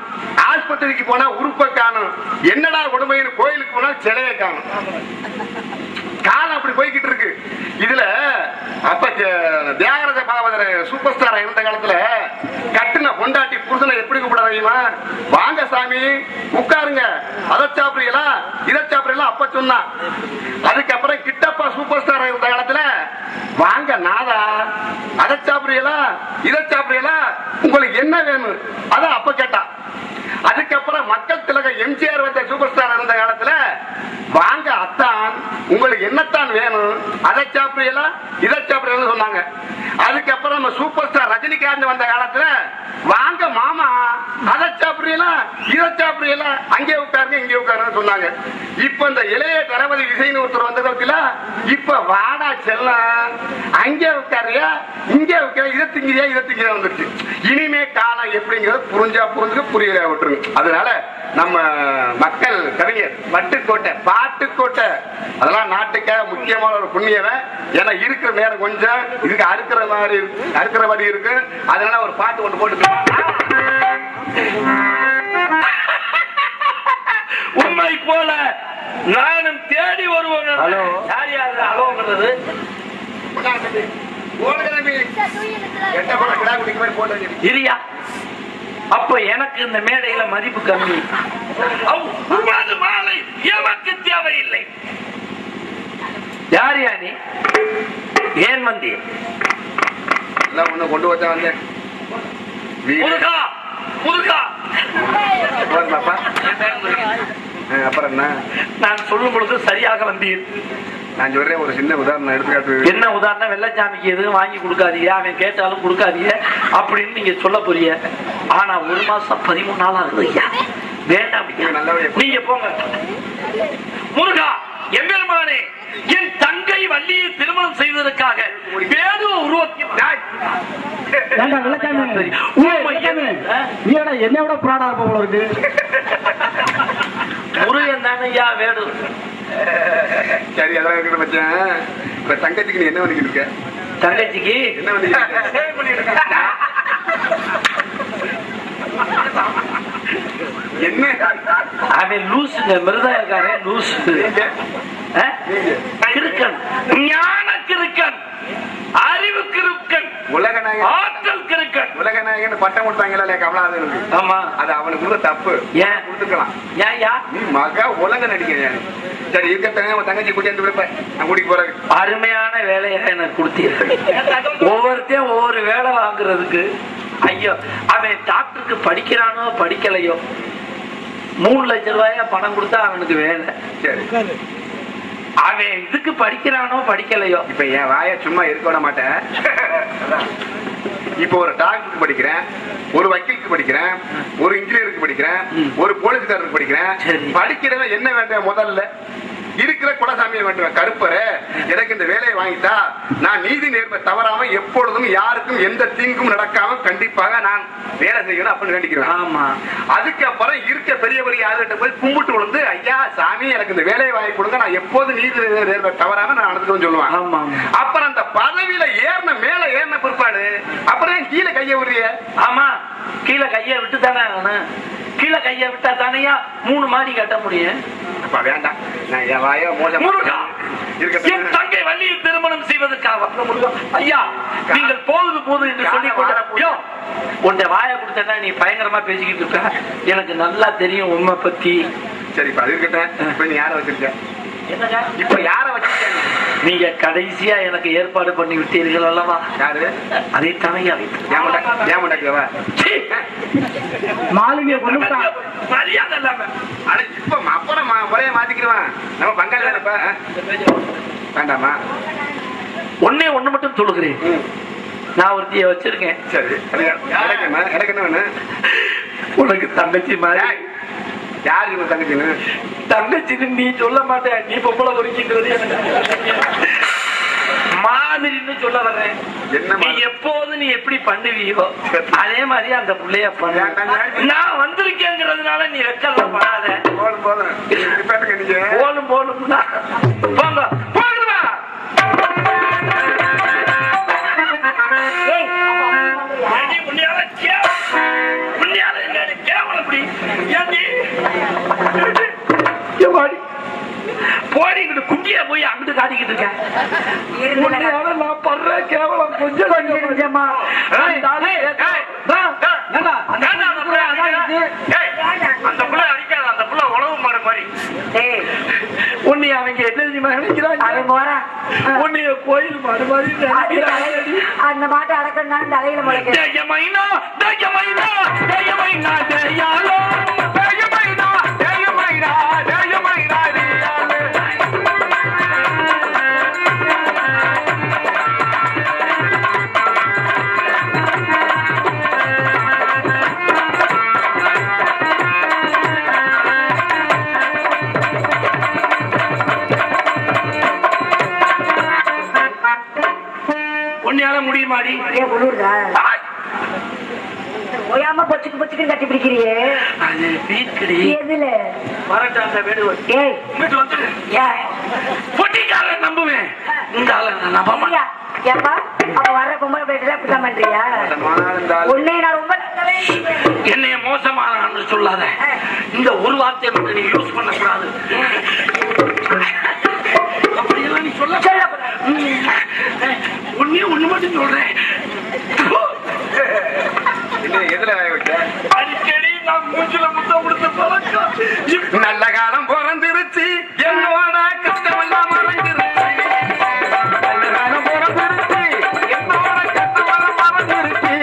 ஆஸ்பத்திரிக்கு போனா உறுப்பை காணும், என்னடா கொடுமைன்னு கோயிலுக்கு போனா சிலையை காணும். காலம் அப்படி போய்கிட்டு இருக்கு. இதுல அப்ப தியாகராஜ பாகவதர் சூப்பர் ஸ்டாரா இருந்த காலத்துல கட்டுன பொண்டாட்டி புருஷனை எப்படி கூப்பிட தெரியுமா? வாங்க சாமி உட்காருங்க, அதை சாப்பிடுறீங்களா இதை சாப்பிடுறீங்களா அப்ப சொன்னா. அதுக்கப்புறம் கிட்டப்பா சூப்பர் ஸ்டாரா இருந்த காலத்துல வாங்க நாதா, அதை சாப்பிடுறீங்களா இதை சாப்பிடுறீங்களா உங்களுக்கு என்ன வேணும் அதான் அப்ப கேட்டா. அதுக்கப்புறம் மக்கள் திலகம் எம்ஜிஆர் வந்த சூப்பர் ஸ்டார் இருந்த காலத்துல வாங்க அத்தான் உங்களுக்கு என்னத்தான் வேணும் அதை சாப்பிடுறீங்களா இதை சாப்பிடுறீங்களா சொன்னாங்க. அதுக்கப்புறம் நம்ம சூப்பர் ஸ்டார் ரஜினிகாந்த் வந்த காலத்துல வாங்க மாமா அதை சாப்பிடுறீங்களா இதை சாப்பிடுறீங்களா அங்கே உட்காருங்க இங்கே உட்காருன்னு சொன்னாங்க. இப்ப இந்த இளைய தளபதி விஜய்னு ஒருத்தர் வந்த காலத்துல இப்ப வாடா செல்லம் அங்கே உட்காரியா இங்கே உட்கார இதை திங்கிறியா இதை திங்கிறியா வந்துருச்சு. இனிமே காலம் எப்படிங்கிறது புரிஞ்சா புரிஞ்சுக்க, புரியல விட்டுருங்க. அதனால நம்ம மக்கள் கவிஞர் வட்டுக்கோட்டை பாட்டுக்கோட்டை அதெல்லாம் நாட்டுக்காக முக்கியமான ஒரு புண்ணியவன். ஏன்னா இருக்கிற நேரம் கொஞ்சம் இதுக்கு அறுக்கிற மாதிரி இருக்கு. அதனால ஒரு பாட்டு கொண்டு போட்டு உண்மை போல நானும் தேடி வருவோம். யார் யாரு அலோங்கிறது இரியா. அப்ப எனக்கு இந்த மேடையில மதிப்பு கம்மி. மாலை எமக்கு தேவையில்லை. யார் யா நீ? ஏன் வந்தி? கொண்டு வச்சா வந்தேன். முருகா முருகா. அப்புறம் என்ன நான் சொல்லும் பொழுது சரியாக வந்தீர். நான் சொல்றேன் ஒரு சின்ன உதாரணம் எடுத்துக்காட்டு. என்ன உதாரணம்? வெள்ளச்சாமிக்கு எதுவும் வாங்கி கொடுக்காதீங்க, அவன் கேட்டாலும் கொடுக்காதீங்க அப்படின்னு நீங்க சொல்ல போறீங்க. ஆனா 1 மாசம் 13 நாள் ஆகுது ஐயா. வேண்டாம் நீங்க போங்க. முருகா எம்பெருமானே, என் தங்கை வள்ளியை திருமணம் செய்வதற்காக வேறு உருவத்தில் என்னோட பிராடா போல இருக்கு. முருகன் தானே ஐயா வேடு. சரி அதான் இருக்கிற பச்சேன். இப்ப தங்கச்சிக்கு நீ என்ன பண்ணிக்கிட்டு இருக்க? தங்கச்சிக்கு என்ன பண்ணிக்கிட்டு இருக்க? என்ன அவன் லூசுங்க, மிருதகாரன் லூசு. கிறுக்கன், ஞான கிறுக்கன், அறிவு கிறுக்கன், உலகநாயகன், ஆற்றல் கிறுக்கன். உலகநாயகன் பட்டம் கொடுத்தாங்களா கமலாதனுக்கு? ஆமா, அது அவனுக்கு தப்பு. ஏன் கொடுத்துக்கலாம்? ஏன்யா நீ மகா உலக நடிக்கிறேன். சரி இருக்கத்தங்க உன் தங்கச்சி கூட்டிட்டு விடுப்பேன், நான் கூட்டிட்டு போறேன். அருமையான வேலையை எனக்கு கொடுத்தீர்கள். ஒவ்வொருத்தையும் ஒவ்வொரு வேலை வாங்குறதுக்கு. ஐயோ, அவன் டாக்டருக்கு படிக்கிறானோ படிக்கலையோ 3 லட்சம் ரூபாயா பணம் கொடுத்தா அவனுக்கு வேலை. சரி, அவன் இதுக்கு படிக்கிறானோ படிக்கலையோ. இப்ப என் வாய சும்மா இருக்க விட மாட்டேன். இப்ப ஒரு டாக்டருக்கு படிக்கிறேன், ஒரு வக்கீலுக்கு படிக்கிறேன், ஒரு இன்ஜினியருக்கு படிக்கிறேன், ஒரு போலீஸ்காரருக்கு படிக்கிறேன். படிக்கிறவன் என்ன வேண்டாம்? முதல்ல இருக்கிற குலசாமியை வேண்டுவேன். கருப்பரை எனக்கு இந்த வேலையை வாங்கிட்டா நான் நீதி நேர்மை தவறாம எப்பொழுதும் யாருக்கும் எந்த தீங்கும் நடக்காம கண்டிப்பாக நான் வேலை செய்யணும் அப்படின்னு வேண்டிக்கிறேன். ஆமா, அதுக்கப்புறம் இருக்க பெரிய பெரிய ஆளுகிட்ட போய் கும்பிட்டு விழுந்து, ஐயா சாமி எனக்கு இந்த வேலையை வாங்கி கொடுங்க, நான் எப்போதும் நீதி நேர்மை தவறாம நான் நடந்துக்கணும்னு சொல்லுவேன். ஆமா. அப்புறம் அந்த பதவியில மேல ஏறின பிற்பாடு அப்புறம் கீழே கைய விடுறிய. ஆமா, கீழே கைய விட்டு தானே ஆகணும். கீழே கைய விட்டா தானையா 3 மாடி கட்ட முடியும். வேண்டாம், நான் என் வாய மோசம். என் தங்கை வள்ளியை திருமணம் செய்வதற்காக ஐயா நீங்கள் போது என்று சொல்லி உன்னை வாய கொடுத்தா நீ பயங்கரமா பேசிக்கிட்டு இருக்க. எனக்கு நல்லா தெரியும் உண்மை பத்தி. சரி, இப்ப அது இருக்கட்டும். இப்ப நீ யார வச்சிருக்க? இப்ப யார வச்சிருக்க? நீங்க கடைசியா எனக்கு ஏற்பாடு பண்ணி விட்டீர்கள் அல்லவா? யாரு? அதை தனையா மாலுமிய மரியாதை இல்லாம இப்ப அப்புறம் முறைய மாத்திக்கிடுவான். நம்ம பங்காளி இப்ப வேண்டாமா? ஒண்ணு மட்டும் சொல்லுகிறேன். நான் ஒருத்திய வச்சிருக்கேன். சரி, எனக்கு என்ன வேணும்? உனக்கு தங்கச்சி மாதிரி. யாருக்கு தங்கச்சின்னு? தங்கச்சின்னு நீ சொல்ல மாட்டேன். நீ பொம்பளை பொறுக்கின்றது மாதிரின்னு சொல்ல வர்றேன். நீ எப்போது நீ எப்படி பண்ணுவியோ அதே மாதிரி அந்த பிள்ளைய பண்ண. நான் வந்திருக்கேங்கிறதுனால நீ வெக்கலாம் பண்ணாத. போலும் போலும்னா போங்க போடுவா. போடிக்கிட்டு குண்டிய போய் அங்கிட்டு காட்டிக்கிட்டு இருக்கேன். நான் படுற கேவலம் கொஞ்சம் கொஞ்சமா அந்த புள்ள அடிக்காது. அந்த புள்ள உழவு மாடு மாதிரி உன்னை அவங்க என்ன நினைக்கிறாங்க? உன்னைய கோயில் மாடு மாதிரி அந்த மாட்டை அடக்கணும் தலையில முளைக்க. முடியுமாடி? ஓயாம பொச்சுக்கு பொச்சுக்கு கட்டி பிடிக்கிறியே. அது வீட்கடி. எதுல? வரட்டாங்க வீடு. ஏய் வீட்டு வந்து பொட்டிக்காரன் நம்புவேன். இந்த ஆளை நான் நம்ப மாட்டேன். ஏப்பா அப்ப வர்ற பொம்பளை பேட்டெல்லாம் இப்படி பண்றியா? உன்னை நான் ரொம்ப என்னைய மோசமான சொல்லாத. இந்த ஒரு வார்த்தையை மட்டும் நீ யூஸ் பண்ண கூடாது. அப்படியெல்லாம் நீ சொல்ல ஒண்ணு மட்டும் சொல்றேன். அடிக்கடி நான் மூஞ்சில முத்தம் கொடுத்த பழக்கம். நல்ல காலம் பிறந்திருச்சு, என்னோட கஷ்டமெல்லாம் மறைஞ்சிருச்சு. நல்ல காலம் பிறந்திருச்சு, என்னோட கஷ்டமெல்லாம் மறைஞ்சிருச்சு.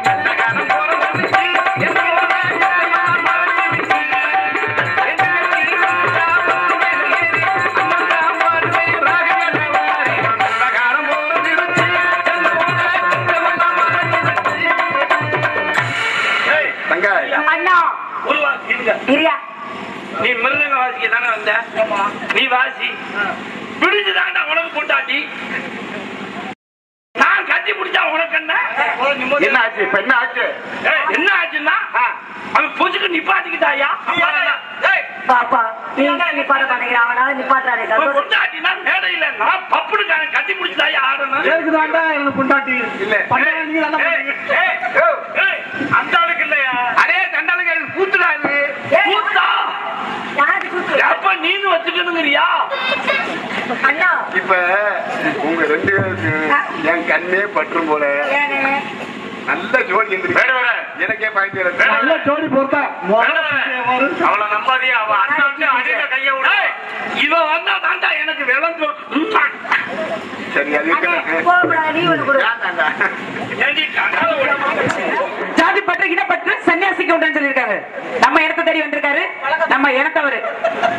நல்ல காலம் பிறந்திருச்சு, என்னோட கஷ்டமெல்லாம் மறைஞ்சிருச்சு. நல்ல காலம் பிறந்திருச்சு, அண்ணா நீ மிருதங்க வாசிக்க தானே வந்த? நீ வாசி. பிடிச்சுதாண்டா உனக்கு கொண்டாட்டி. நான் கட்டி பிடிச்சா உனக்கு என்ன? என்ன ஆச்சு? இப்ப என்ன ஆச்சு? என்ன ஆச்சுன்னா அவன் பொச்சுக்கு நிப்பாட்டிக்கிட்டாயா? பாப்பா நிப்பாட்ட மாட்டேங்கிற அவனால நிப்பாட்டாரு. கொண்டாட்டினா மேடையில நான் பப்புடுக்காரன் கட்டி பிடிச்சதாயா ஆடணும். எனக்கு கொண்டாட்டி இல்ல அந்த ஆளுக்கு இல்லையா? அதே தண்டாளுங்க கூத்துடாது கூத்தா யாரு கூத்து? அப்ப நீனு வச்சுக்கணுங்கிறியா? அண்ணா இப்ப உங்க 2 பேருக்கு என் கண்ணே பற்றும் போல ஏனே? நல்ல ஜோடி எனக்கே பாய்ந்து நல்ல ஜோடி பொறுத்தா அவளை நம்பாதே. அவ அண்ணா அடியில கைய விட இவன் வந்தா தாண்டா எனக்கு விளங்கும். சரி அது கோபப்படாத, நீ ஒண்ணு கொடு. ஜாதி பற்று இனப்பற்று சன்னியாசிக்கு உண்டுன்னு சொல்லியிருக்காரு. நம்ம இடத்த தேடி வந்திருக்காரு, நம்ம இனத்தவரு.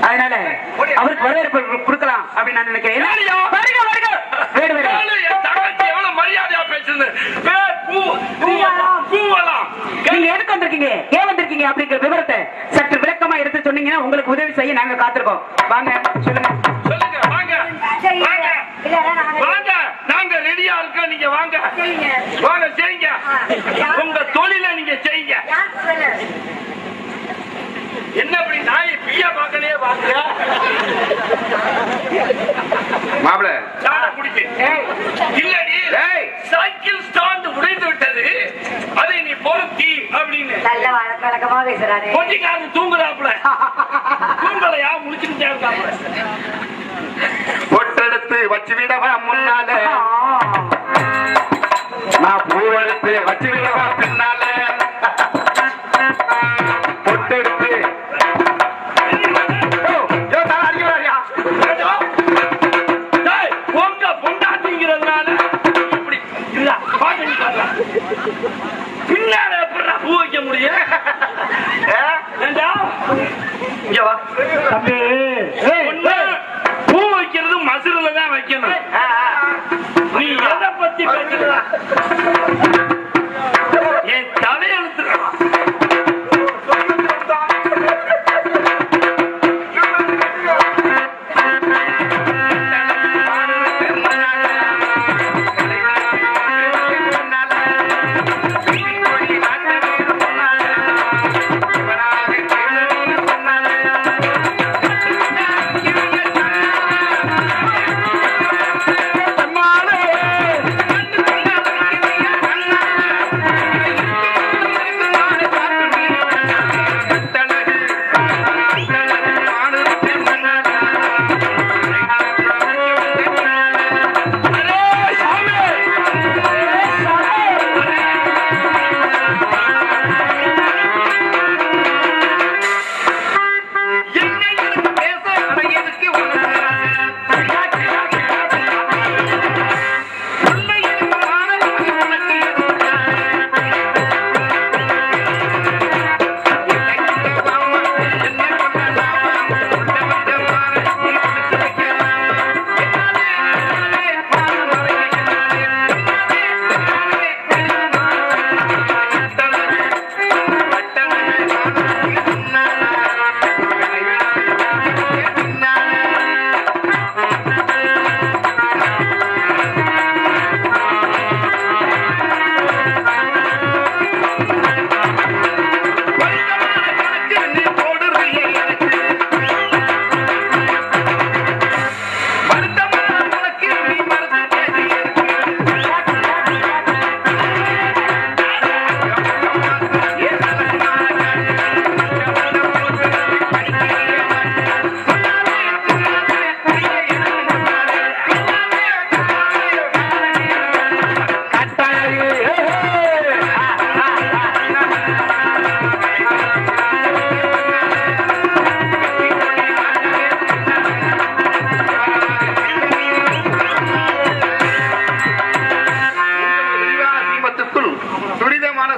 அதனால அவருக்கு வரவேற்பு கொடுக்கலாம் அப்படின்னு நான் நினைக்கிறேன். வருக வருக வேடு வேடு. என் தங்கச்சி எவ்வளவு மரியாதையா பேசுது. நீங்க எதுக்கு வந்திருக்கீங்க, ஏன் வந்திருக்கீங்க அப்படிங்கிற விவரத்தை சற்று விளக்கமா எடுத்து சொன்னீங்கன்னா உங்களுக்கு உதவி செய்ய நாங்க காத்திருக்கோம். வாங்க சொல்லுங்க. சொல்லுங்க வாங்க சரி, வாங்க இல்ல, நாங்க வாங்க. நாங்க ரெடியா இருக்கோம், நீங்க வாங்க செய்யுங்க. வாங்க செய்யுங்க. உங்க தொழிலை நீங்க செய்யுங்க. யார் சொல்லு? என்ன அப்படி நாய் பியா பார்க்கலையே வாங்க மாப்பிள சாண குடிக்க இல்லடி. சைக்கிள் ஸ்டாண்ட் உடைந்து விட்டது, அதை நீ பொருத்தி அப்படின்னு நல்ல வழக்கமா பேசுறாரு. கொஞ்சிக்காரன் தூங்குறாப்புல. தூங்கலையா முடிச்சுக்கிட்டே இருக்காப்புல. பொட்டெடுத்து வச்சு விடவா முன்னால, நான் பூவெடுத்து வச்சு விடவா பின்னால, பொட்டெடுத்து பொங்க பொண்டாட்டிங்கிறதுனால இப்படி இல்ல பாட்டு பின்னால எப்படி பூ வைக்க முடியும்? இங்க வா தம்பி. ஒண்ணு, பூ வைக்கிறது மசுருல தான் வைக்கணும். நீ எதை பத்தி பேசுற? என் தலையெழுத்து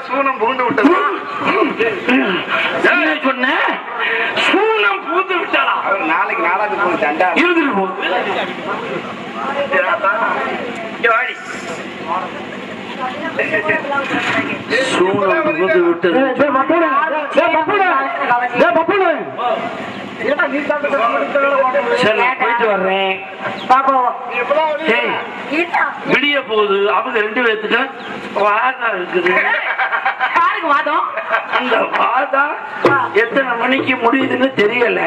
சூனம் புகுந்து விட்டது. சொன்ன சூனம் பூந்து விட்டாளா? அவர் நாளைக்கு நாளாக போய் தண்டா இருந்துட்டு போ. சூனம் புகுந்து விட்டது. சரி நான் போயிட்டு வர்றேன். பாப்போம். ஏய், இல்ல. விடிய போகுது. அவங்க 2 பேர்த்துக்கு வாதம் இருக்குது. யாருக்கு வாதம்? அந்த வாதம் எத்தனை மணிக்கு முடியுதுன்னு தெரியல.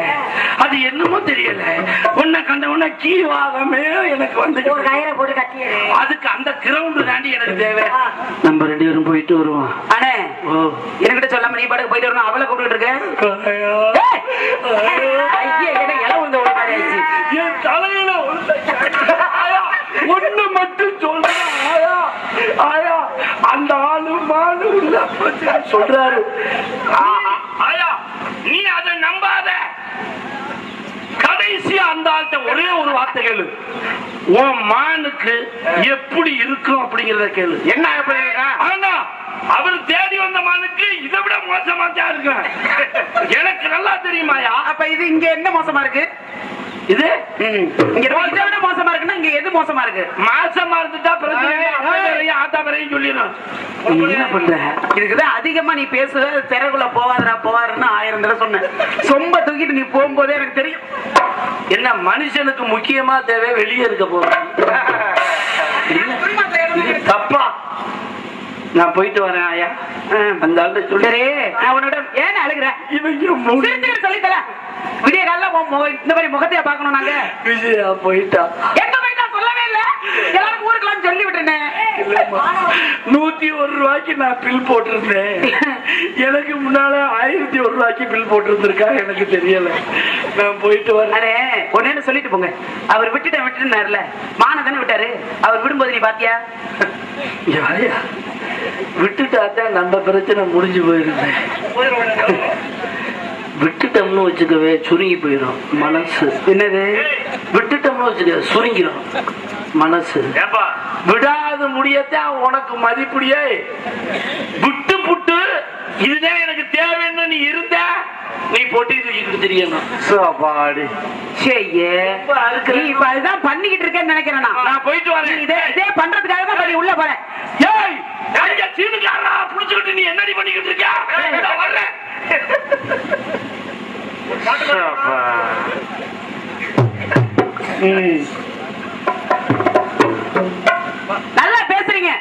அது என்னமோ தெரியல. உன்னை கண்ட உடனே கீ வாதமே எனக்கு வந்து ஒரு கயிறை போட்டு கட்டிடு. அதுக்கு அந்த கிரவுண்ட் தாண்டி எனக்கு தேவை. நம்ம 2 பேரும் போயிட்டு வருவோம். அண்ணே ஓ என்கிட்ட சொல்லாம நீ பாட்டுக்கு போயிட்டு வரணும். அவளை கூப்பிட்டு இருக்கேன். என் தலையில ஒண்ணு மட்டும் சொல்றேன். ஆயா ஆயா அந்த ஆளு மாலு உள்ள சொல்றாரு. ஆயா நீ அதை நம்பாத. கடைசி அந்த ஆள்கிட்ட ஒரே ஒரு வார்த்தை கேளு. உன் மானுக்கு எப்படி இருக்கும் அப்படிங்கறத கேளு. என்ன எப்படி இருக்கா? ஆனா அவர் தேடி வந்த மானுக்கு இதை விட மோசமா தான் இருக்கு. எனக்கு நல்லா தெரியுமாயா. அப்ப இது இங்க என்ன மோசமா இருக்கு? இது இங்க இதை விட மோசமா இருக்குன்னா இங்க எது மோசமா இருக்கு? மாசமா இருந்துட்டா பிரச்சனை. ஆத்தா வரையும் சொல்லிடும். என்ன பண்ற? இதுக்குதான் அதிகமா நீ பேசுற. திரைக்குள்ள போவாதரா போவாருன்னு 1000 தடவை சொன்னேன். சொம்ப தூக்கிட்டு நீ போகும்போதே எனக்கு தெரியும். என்ன மனுஷனுக்கு முக்கியமா தேவை வெளியே இருக்க போறேன். தப்பா நான் போயிட்டு வரேன். ஆயா அந்த ஆள்கிட்ட சொல்லு. நான் உன்னோட ஏன் அழுகிறேன்? இவங்க சொல்லித்தல. விடிய கால இந்த மாதிரி முகத்தைய பாக்கணும். நாங்க விஜயா போயிட்டா. எங்க போயிட்டா சொல்லவே இல்ல. எல்லாரும் ஊருக்கெல்லாம் சொல்லி விட்டுருந்தேன். 101 ரூபாய்க்கு நான் பில் போட்டிருந்தேன். எனக்கு முன்னால 1001 ரூபாய்க்கு பில் போட்டிருந்திருக்கா எனக்கு தெரியல. நான் போயிட்டு வரேன். அடே ஒன்னு சொல்லிட்டு போங்க. அவர் விட்டுட்டாருல மான தானே விட்டாரு. அவர் விடும்போது நீ பாத்தியா? யாரையா விட்டுட்டாத்தான் நம்ம பிரச்சனை முடிஞ்சு போயிருந்தேன். விட்டுட்டோம்னு வச்சுக்கவே சுருங்கி போயிடும் மனசு. என்னது விட்டுட்டோம்னு வச்சுக்க சுருங்கிடும் மனசு. விடாது முடியத்தான் உனக்கு மதிப்புடியே. விட்டு புட்டு இதுதான் எனக்கு தேவைன்னு நீ இருந்த நீ போட்டி தூக்கிட்டு தெரியணும். சாப்பாடு இப்ப அதுதான் பண்ணிக்கிட்டு இருக்கேன்னு நினைக்கிறேன். நான் போயிட்டு வரேன். இதே பண்றதுக்காக தான் பண்ணி உள்ள போறேன். ஏய் சீனுக்காரா புடிச்சுக்கிட்டு நீ என்னடி பண்ணிக்கிட்டு இருக்க? வர்றேன். நல்லா பேசுறீங்க.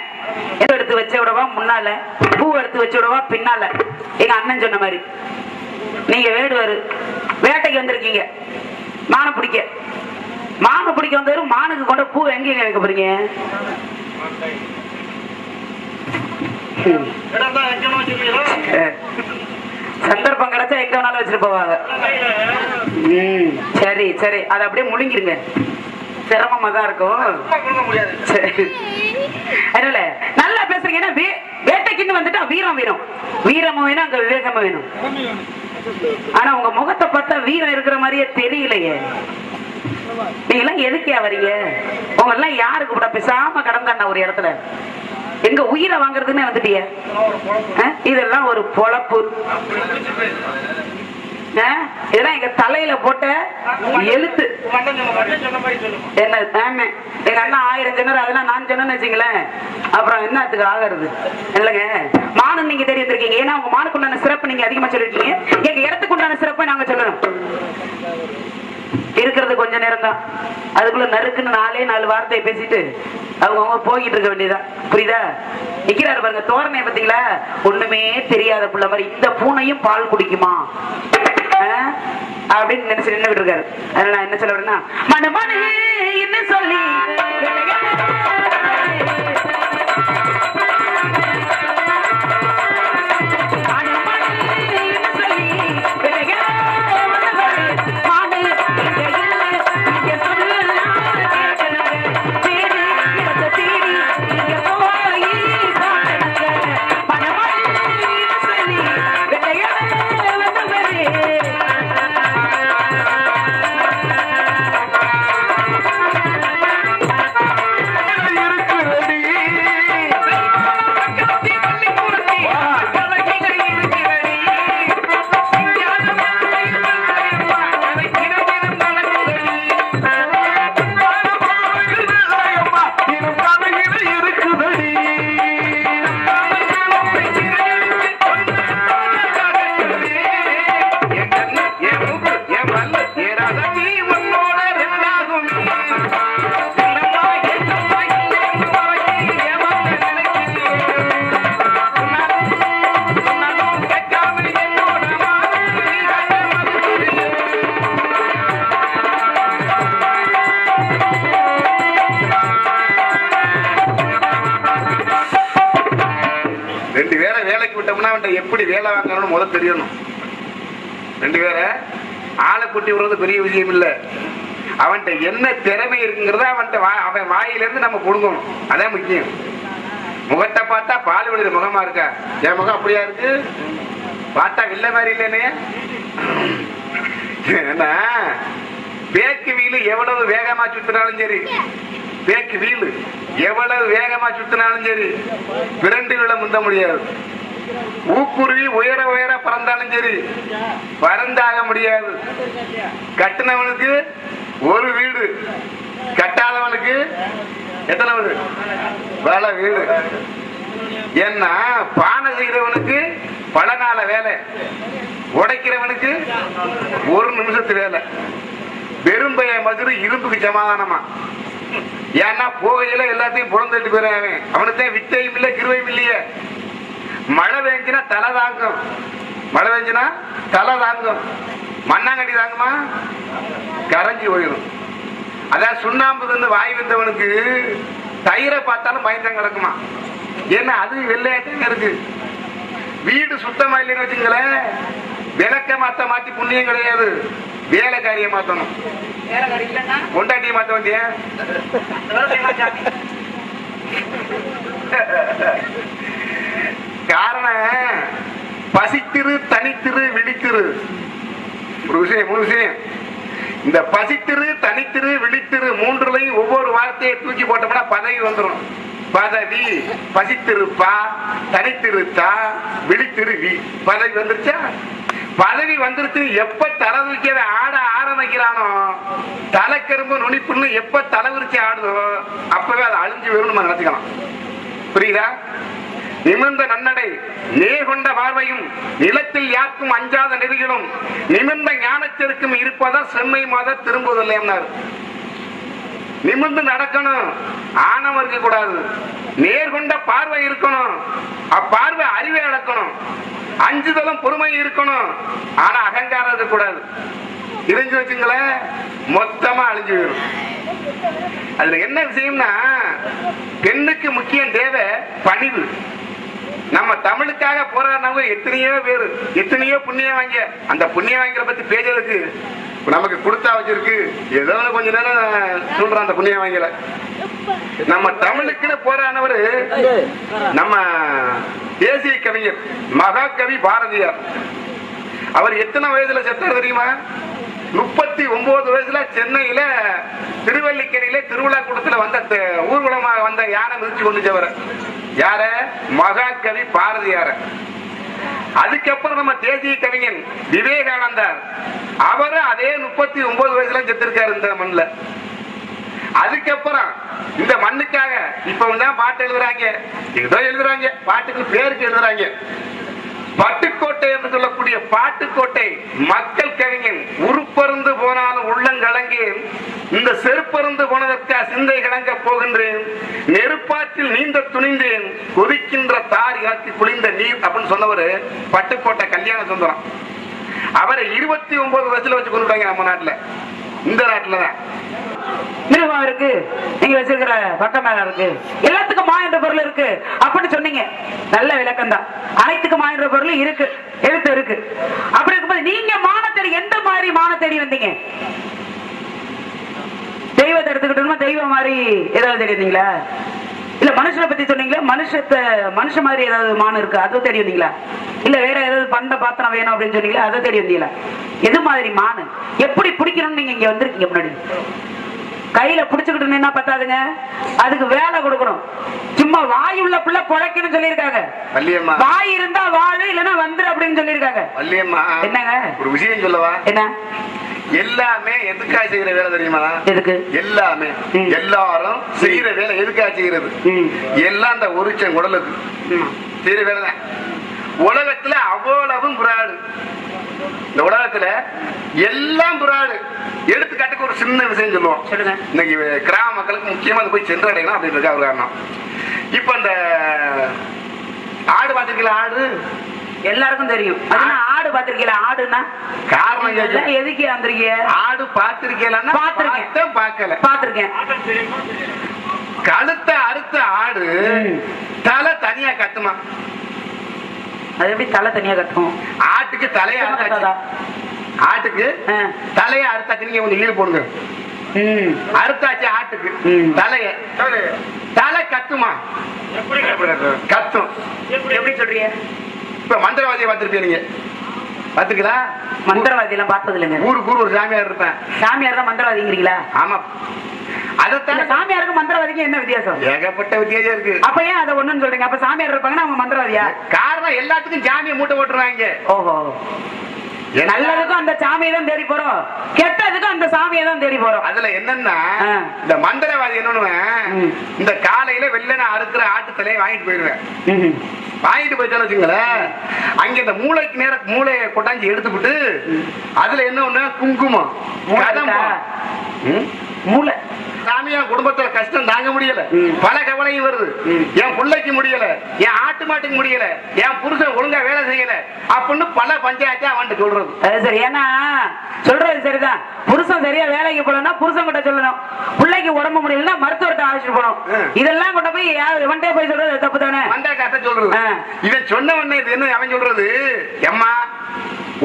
எடுத்து வச்ச விடவா முன்னால, பூ எடுத்து வச்ச விடவா பின்னால. எங்க அண்ணன் சொன்ன மாதிரி நீங்க வேடுவாரு வேட்டைக்கு வந்திருக்கீங்க. மான பிடிக்க வந்தவரு மானுக்கு கொண்ட பூ எங்க வைக்க போறீங்க? சந்தர்ப்பம் கிடைச்சா எங்க வேணாலும் வச்சுட்டு போவாங்க. சரி சரி அதை அப்படியே முழுங்கிருங்க. சிரமமா தான் இருக்கும். அதனால நல்லா பேசுறீங்க. வேட்டைக்குன்னு வந்துட்டா வீரம் வீரமும் வேணும், அங்க விவேகமும் வேணும். ஆனா உங்க முகத்தை பார்த்தா வீரம் இருக்கிற மாதிரியே தெரியலையே. நீங்க எல்லாம் எதுக்கே வரீங்க? உங்க எல்லாம் யாருக்கு கூட பேசாம கடந்தாண்ணா ஒரு இடத்துல எங்க உயிரை வாங்குறதுன்னு வந்துட்டிய. இதெல்லாம் ஒரு பொழப்பு. இதெல்லாம் எங்க தலையில போட்ட எழுத்து. என்ன எங்க அண்ணா 1000 சொன்னாரு. அதெல்லாம் நான் சொன்னேன்னு வச்சுங்களேன். அப்புறம் என்னத்துக்கு ஆகிறது இல்லைங்க. மானு நீங்க தெரிஞ்சிருக்கீங்க. ஏன்னா உங்க மானுக்கு உண்டான சிறப்பு நீங்க அதிகமா சொல்லிருக்கீங்க. எங்க இடத்துக்கு உண்டான சிறப்பை நாங்க சொல்லணும். இருக்கிறது கொஞ்ச நேரம் தான். அதுக்குள்ள நறுக்குன்னு 4 வார்த்தையை பேசிட்டு அவங்க போய்கிட்டு இருக்க வேண்டியதான். புரியுதா? நிக்கிறாரு பாருங்க தோரணைய பாத்தீங்களா? ஒண்ணுமே தெரியாத புள்ள மாதிரி இந்த பூனையும் பால் குடிக்குமா அப்படின்னு நினைச்சு நின்றுட்டு இருக்காரு. அதனால நான் என்ன சொல்ல வரேன்னா, மனு மனு என்ன சொல்லி இரு அவன்கிட்ட எப்படி வேலை வாங்கணும்னு முதல் தெரியணும். 2 பேரை ஆளை கூட்டி விடுறது பெரிய விஷயம் இல்ல. அவன்கிட்ட என்ன திறமை இருக்குங்கிறத அவன் வாயிலிருந்து நம்ம கொடுக்கணும். அதான் முக்கியம். முகத்தை பார்த்தா பால் விழுது முகமா இருக்கா, என் முகம் அப்படியா இருக்கு, பார்த்தா வில்ல மாதிரி இல்லைன்னு. ஏன்னா பேக்கு வீலு எவ்வளவு வேகமா சுத்தினாலும் சரி, பேக்கு வீலு எவ்வளவு வேகமா சுத்தினாலும் சரி விரண்டு விட முந்த முடியாது. ஊக்குருவி உயர உயர பறந்தாலும் சரி பறந்தாக முடியாது. கட்டினவனுக்கு ஒரு வீடு, கட்டாதவனுக்கு எத்தனை வீடு? வேலை வீடு. ஏன்னா பானை செய்கிறவனுக்கு பல நாள வேலை, உடைக்கிறவனுக்கு ஒரு நிமிஷத்து வேலை. பெரும்பைய மதுரை இரும்புக்கு சமாதானமா. ஏன்னா போகையில எல்லாத்தையும் புறந்துட்டு போயிடுவேன். அவனுக்கு வித்தையும் இல்லை கிருவையும் இல்லையே. மழை பெஞ்சுனா தலை தாங்கும், மழை பெஞ்சுனா தலை தாங்கும். மண்ணாங்கட்டி தாங்குமா? கரைஞ்சி போயிடும். அதான் சுண்ணாம்பு தந்து வாய் வந்தவனுக்கு தயிரை பார்த்தாலும் பயந்தம் கிடக்குமா. ஏன்னா அது வெள்ளையாட்டம் இருக்கு. வீடு சுத்தமா இல்லைன்னு வச்சுங்களேன், விளக்க மாத்தி புண்ணியம் கிடையாது, வேலைக்காரிய மாத்தணும். கொண்டாட்டிய மாத்த வேண்டிய காரணம் பசித்திரு, தனித்திரு, விழித்திரு. ஒரு விஷயம், 3 விஷயம். இந்த பசித்திரு, தனித்திரு, விழித்திரு 3லையும் ஒவ்வொரு வார்த்தையை தூக்கி போட்டோம்னா பதவி வந்துடும். பதவி, பசித்திருப்பா, தனித்திருத்தா, விழித்திரு வி. பதவி வந்துருச்சா? பதவி வந்துருச்சு. எப்ப தலை தூக்கியத ஆட ஆரம்பிக்கிறானோ, தலைக்கரும்பு நுனிப்புன்னு எப்ப தலை விரிச்சு ஆடுதோ அப்பவே அதை அழிஞ்சு வரும் நம்ம நினைச்சுக்கலாம். புரியுதா? நிமிர்ந்த நன்னடை, நேர்கொண்ட பார்வையும், நிலத்தில் யாருக்கும் அஞ்சாத நெறிகளும், நிமிர்ந்த ஞானத்திற்கும் இருப்பதா செம்மை மாத திரும்புவதில்லை. நிமிர்ந்து நடக்கணும், ஆணவம் இருக்க கூடாது. நேர்கொண்ட பார்வை இருக்கணும், அப்பார்வை அறிவை அளக்கணும். அஞ்சுதலும் பொறுமை இருக்கணும், ஆனா அகங்காரம் இருக்க கூடாது. இருந்து வச்சுங்களேன் மொத்தமா அழிஞ்சு போயிடும். அதுல என்ன விஷயம்னா, பெண்ணுக்கு முக்கியம் தேவை பணிவு. நம்ம தமிழுக்காக போராடினவங்க எத்தனையோ பேரு, எத்தனையோ புண்ணியம் வாங்க. அந்த புண்ணியம் வாங்கிற பத்தி பேசுறதுக்கு நமக்கு கொடுத்தா வச்சிருக்கு. ஏதோ கொஞ்ச நேரம் சொல்றான் அந்த புண்ணியம் வாங்கல. நம்ம தமிழுக்குன்னு போராடினவரு நம்ம தேசிய கவிஞர் மகாகவி பாரதியார். அவர் எத்தனை வயதுல செத்தார் தெரியுமா? 39 வயசுல சென்னையில திருவல்லிக்கேணியில திருவிழா கூட்டத்துல வந்த ஊர்வலமாக வந்த யானை மிதிச்சு கொண்டுச்சவர் யார? மகாகவி பாரதியார. அதுக்கப்புறம் நம்ம தேசிய கவிஞன் விவேகானந்தர், அவரும் அதே 39 வயசுல செத்திருக்காரு இந்த மண்ணில். அதுக்கப்புறம் இந்த மண்ணுக்காக இப்ப தான் பாட்டு எழுதுறாங்க, ஏதோ எழுதுறாங்க, பாட்டுக்கு பேருக்கு எழுதுறாங்க. பட்டுக்கோட்டை என்று சொல்லக்கூடிய பாட்டுக்கோட்டை மக்கள் கவிஞன் உருப்பருந்து போனாலும் உள்ளங்கலங்கி, இந்த செருப்பருந்து போனதற்கா சிந்தை கலங்க போகின்றேன், நெருப்பாற்றில் நீந்த துணிந்தேன், கொதிக்கின்ற தார் இறக்கி குளிந்த நீர் அப்படின்னு சொன்னவர் பட்டுக்கோட்டை கல்யாண சுந்தரம். அவரை 29 வயசுல வச்சு கொண்டுட்டாங்க நம்ம நாட்டுல. இந்த நாட்டுல தான் மிருகம் இருக்கு, நீங்க வச்சிருக்கிற பக்கம் மேல இருக்கு, எல்லாத்துக்கும் மா என்ற பொருள் இருக்கு அப்படின்னு சொன்னீங்க. நல்ல விளக்கம் தான். அனைத்துக்கும் மா என்ற பொருள் இருக்கு, எழுத்து இருக்கு. அப்படி இருக்கும்போது நீங்க மான தேடி எந்த மாதிரி மான தேடி வந்தீங்க? தெய்வத்தை எடுத்துக்கிட்டோம்னா தெய்வம் மாதிரி ஏதாவது தேடி வந்தீங்களா? இல்ல மனுஷனை பத்தி சொன்னீங்களா? மனுஷ மாதிரி ஏதாவது மானம் இருக்கு அதை தேடி வந்தீங்களா? இல்ல வேற ஏதாவது பண்ட பாத்திரம் வேணும் அப்படின்னு சொன்னீங்களா அதை தேடி வந்தீங்களா? எது மாதிரி மானு எப்படி பிடிக்கணும்னு நீங்க இங்க வந்திருக்கீங்க? முன்னாடி கையில புடிச்சுக்கிட்டு நின்னா பத்தாதுங்க, அதுக்கு வேலை கொடுக்கணும். சும்மா வாய் உள்ள புள்ள பொழைக்கணும்னு சொல்லியிருக்காங்க. வாய் இருந்தா வாழு, இல்லன்னா வந்துரு அப்படின்னு சொல்லியிருக்காங்க. என்னங்க ஒரு விஷயம் சொல்லவா? என்ன? எல்லாமே எதுக்காக செய்யற வேலை தெரியுமா? எதுக்கு? எல்லாமே எல்லாரும் செய்யற வேலை எதுக்காக செய்யறது? எல்லாம் அந்த ஒருச்சன் உடலுக்கு செய்யற வேலை தான். உலகத்துல அவ்வளவும் புறாடு. இந்த உலகத்துல எல்லாம் புறாடு. எடுத்துக்காட்டுக்கு ஒரு சின்ன விஷயம் சொல்லுவோம். இன்னைக்கு கிராம மக்களுக்கு முக்கியமா போய் சென்றடையணும் அப்படின்னு இருக்கா ஒரு காரணம். இப்ப இந்த ஆடு பாத்துருக்கீங்களா? ஆடு எல்லாருக்கும் தெரியும். ஆடு பாத்திருக்கீங்களா? ஆடுனா காரணம் எதுக்கு வந்திருக்கீங்க? ஆடு பாத்திருக்கீங்களா? பாத்திருக்கேன். பார்க்கல, பாத்திருக்கேன். கழுத்தை அறுத்த ஆடு தலை தனியா கத்துமா? அது எப்படி தலை தனியா கட்டும்? ஆட்டுக்கு தலையை அறுத்தாச்சு. ஆட்டுக்கு தலையை அறுத்தாச்சு. நீங்க கொஞ்சம் ஈடு போடுங்க. அறுத்தாச்சு ஆட்டுக்கு தலைய. தலை கத்துமா? கத்தும். எப்படி சொல்றீங்க? இப்ப மந்திரவாதியை பார்த்திருப்பீங்க நீங்க? பாத்துங்களா? மந்திரவாதி எல்லாம் பார்த்தது இல்லைங்க. ஊருக்கு ஒரு சாமியார் இருப்பேன். சாமியார் தான் மந்திரவாதிங்கிறீங்களா? ஆமா. அதத்தான சாமியாருக்கும் மந்திரவாதிக்கும் என்ன வித்தியாசம்? ஏகப்பட்ட வித்தியாசம் இருக்கு. அப்ப ஏன் அதை ஒண்ணுன்னு சொல்றீங்க? அப்ப சாமியார் இருப்பாங்கன்னா அவங்க மந்திரவாதியா? காரணம் எல்லாத்துக்கும் சாமியை மூட்டை போட்டுருவாங்க. ஓஹோ. நல்லதுக்கும் அந்த சாமியை தான் தேடி போறோம், கெட்டதுக்கும் அந்த சாமியை தான் தேடி போறோம். அதுல என்னன்னா இந்த மந்திரவாதி என்னன்னு இந்த காலையில வெள்ளன அறுக்கிற ஆட்டு தலையை வாங்கிட்டு போயிடுவேன். வாங்கிட்டு போயிட்டாலும் வச்சுங்களேன், அங்க இந்த மூளைக்கு நேர மூளையை கொட்டாஞ்சி எடுத்துவிட்டு அதுல என்ன ஒண்ணு குங்குமம் மூளை. சாமியா குடும்பத்துல கஷ்டம் தாங்க முடியல, பல கவலையும் வருது. என் பிள்ளைக்கு முடியல, என் ஆட்டு மாட்டுக்கு முடியல, என் புருஷன் ஒழுங்கா வேலை செய்யல அப்படின்னு பல பஞ்சாயத்து அவன்ட்டு சொல்றது. சரி, ஏன்னா சொல்றது சரிதான். புருஷன் சரியா வேலைக்கு போலன்னா புருஷன் கிட்ட சொல்லணும், பிள்ளைக்கு உடம்பு முடியலன்னா மருத்துவர்கிட்ட அழைச்சிட்டு போகணும். இதெல்லாம் கொண்டு போய் வண்டே போய் சொல்றது தப்பு தானே? வண்டே கட்ட சொல்றது. இவன் சொன்ன உடனே இது என்ன அவன் சொல்றது, எம்மா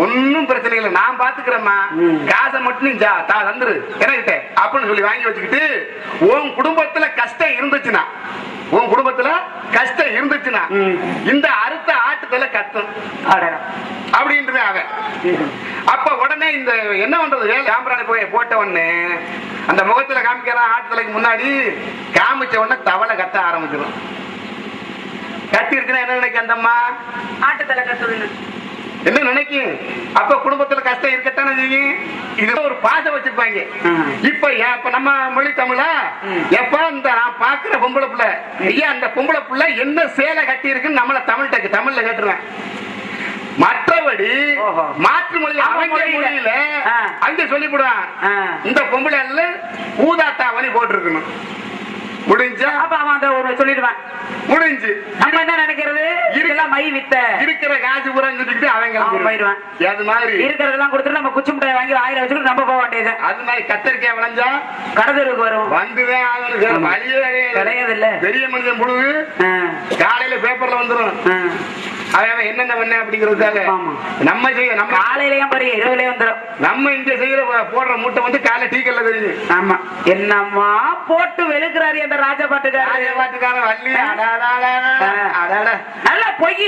ஒன்னும் பிரச்சனை இல்லை, நான் பாத்துக்கிறேம்மா, காசை மட்டும் நீ தந்துரு என்கிட்ட அப்படின்னு சொல்லி வாங்கி வச்சுக்கிட்டு, உன் குடும்பத்துல கஷ்டம் இருந்துச்சுன்னா, உன் குடும்பத்துல கஷ்டம் இருந்துச்சுன்னா இந்த அறுத்த ஆட்டுக்களை கத்தும் அப்படின்றது அவன். அப்ப உடனே இந்த என்ன பண்றது, சாம்பிராணி போய் போட்ட உடனே அந்த முகத்துல காமிக்கிறான். ஆட்டுத்தலைக்கு முன்னாடி காமிச்ச உடனே தவளை கத்த ஆரம்பிச்சிடும். கத்தி இருக்குன்னா என்ன நினைக்க அந்தம்மா? ஆட்டுத்தலை கத்துதுன்னு என்ன நினைக்கும்? அப்ப குடும்பத்துல கஷ்டம் இருக்கத்தானே செய்யும். இது ஒரு பாசம் வச்சிருப்பாங்க. இப்ப நம்ம மொழி தமிழா, எப்ப இந்த நான் பாக்குற பொம்பளை பிள்ளை, ஐயா அந்த பொம்பளை பிள்ளை என்ன சேலை கட்டி இருக்குன்னு நம்மள தமிழ்ல கேட்டுருவேன். மற்றபடி மாற்று மொழி மொழியில அங்க சொல்லிவிடுவான், இந்த பொம்பளை ஊதாத்தா வழி போட்டிருக்கணும். முடிஞ்சா அப்ப அவன் சொல்லிடுவான். முடிஞ்சு நம்ம என்ன நினைக்கிறது, இதெல்லாம் மை வித்த இருக்கிற காசு பூரா சொல்லிட்டு அவங்க போயிடுவான். அது மாதிரி இருக்கிறதெல்லாம் கொடுத்துட்டு நம்ம குச்சி முட்டையை வாங்கி ஆயிரம் வச்சுட்டு நம்ம போக வேண்டியது. அது மாதிரி கத்தரிக்காய் விளைஞ்சா கடத்தருக்கு வரும், வந்துதான் ஆகணும். வழியே கிடையாது. இல்ல பெரிய மனிதன் முழுது காலையில பேப்பர்ல வந்துடும் அவன் என்னென்ன பண்ண அப்படிங்கிறதுக்காக. நம்ம செய்ய நம்ம காலையிலயும் பாரு இரவுலயே வந்துடும். நம்ம இங்க செய்யற போடுற மூட்டை வந்து காலை டீக்கல்ல தெரியும். ஆமா, என்னம்மா போட்டு வெளுக்கிறாரு அந்த ராஜபாட்டுக்காரன் வள்ளி. நல்ல பொய்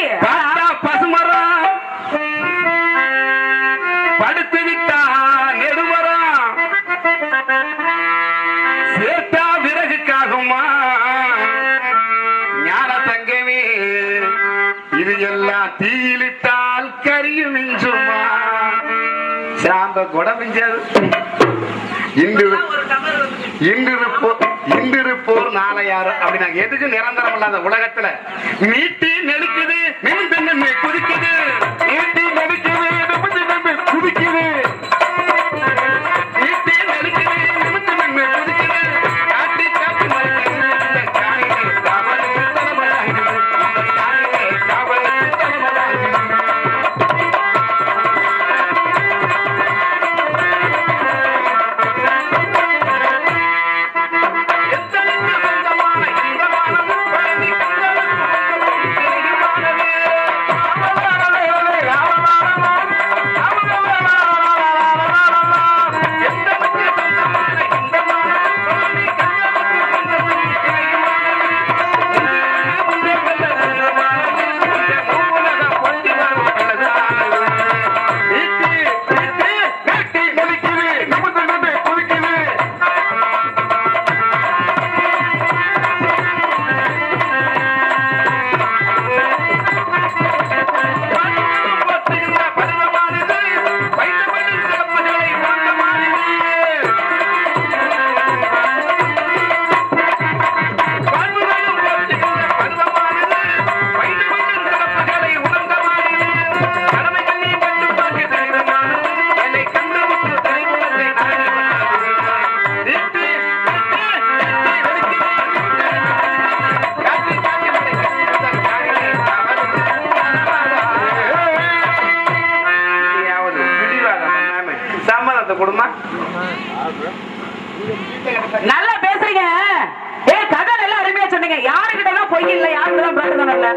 பசுமரம் படுத்து விட்டா நெடுமரம் சேர்த்தா விறகுக்காகுமா ஞான தங்கமே, இது எல்லாம் தீயிலிட்டால் கரியும் மிஞ்சுமா. சாம்ப கொடை மிஞ்சாது. இன்றிருப்போர் நாளை யாரு அப்படி நாங்க எதுக்கு நிரந்தரம் இல்லாத உலகத்துல நீட்டி நெடுக்குது நிமிந்து குதிக்குது, நீட்டி நெடுக்குது குதிக்குது, நீட்டி நெடுக்குது நிமிந்து குதிக்குது, காட்டி காட்டி நல்லா பேசுறீங்க. கதை நல்லா அருமையா சொன்னீங்க. யாருக்கிட்டதான் பொய் இல்ல, யாருக்கிட்டதான் பிரச்சனை இல்ல,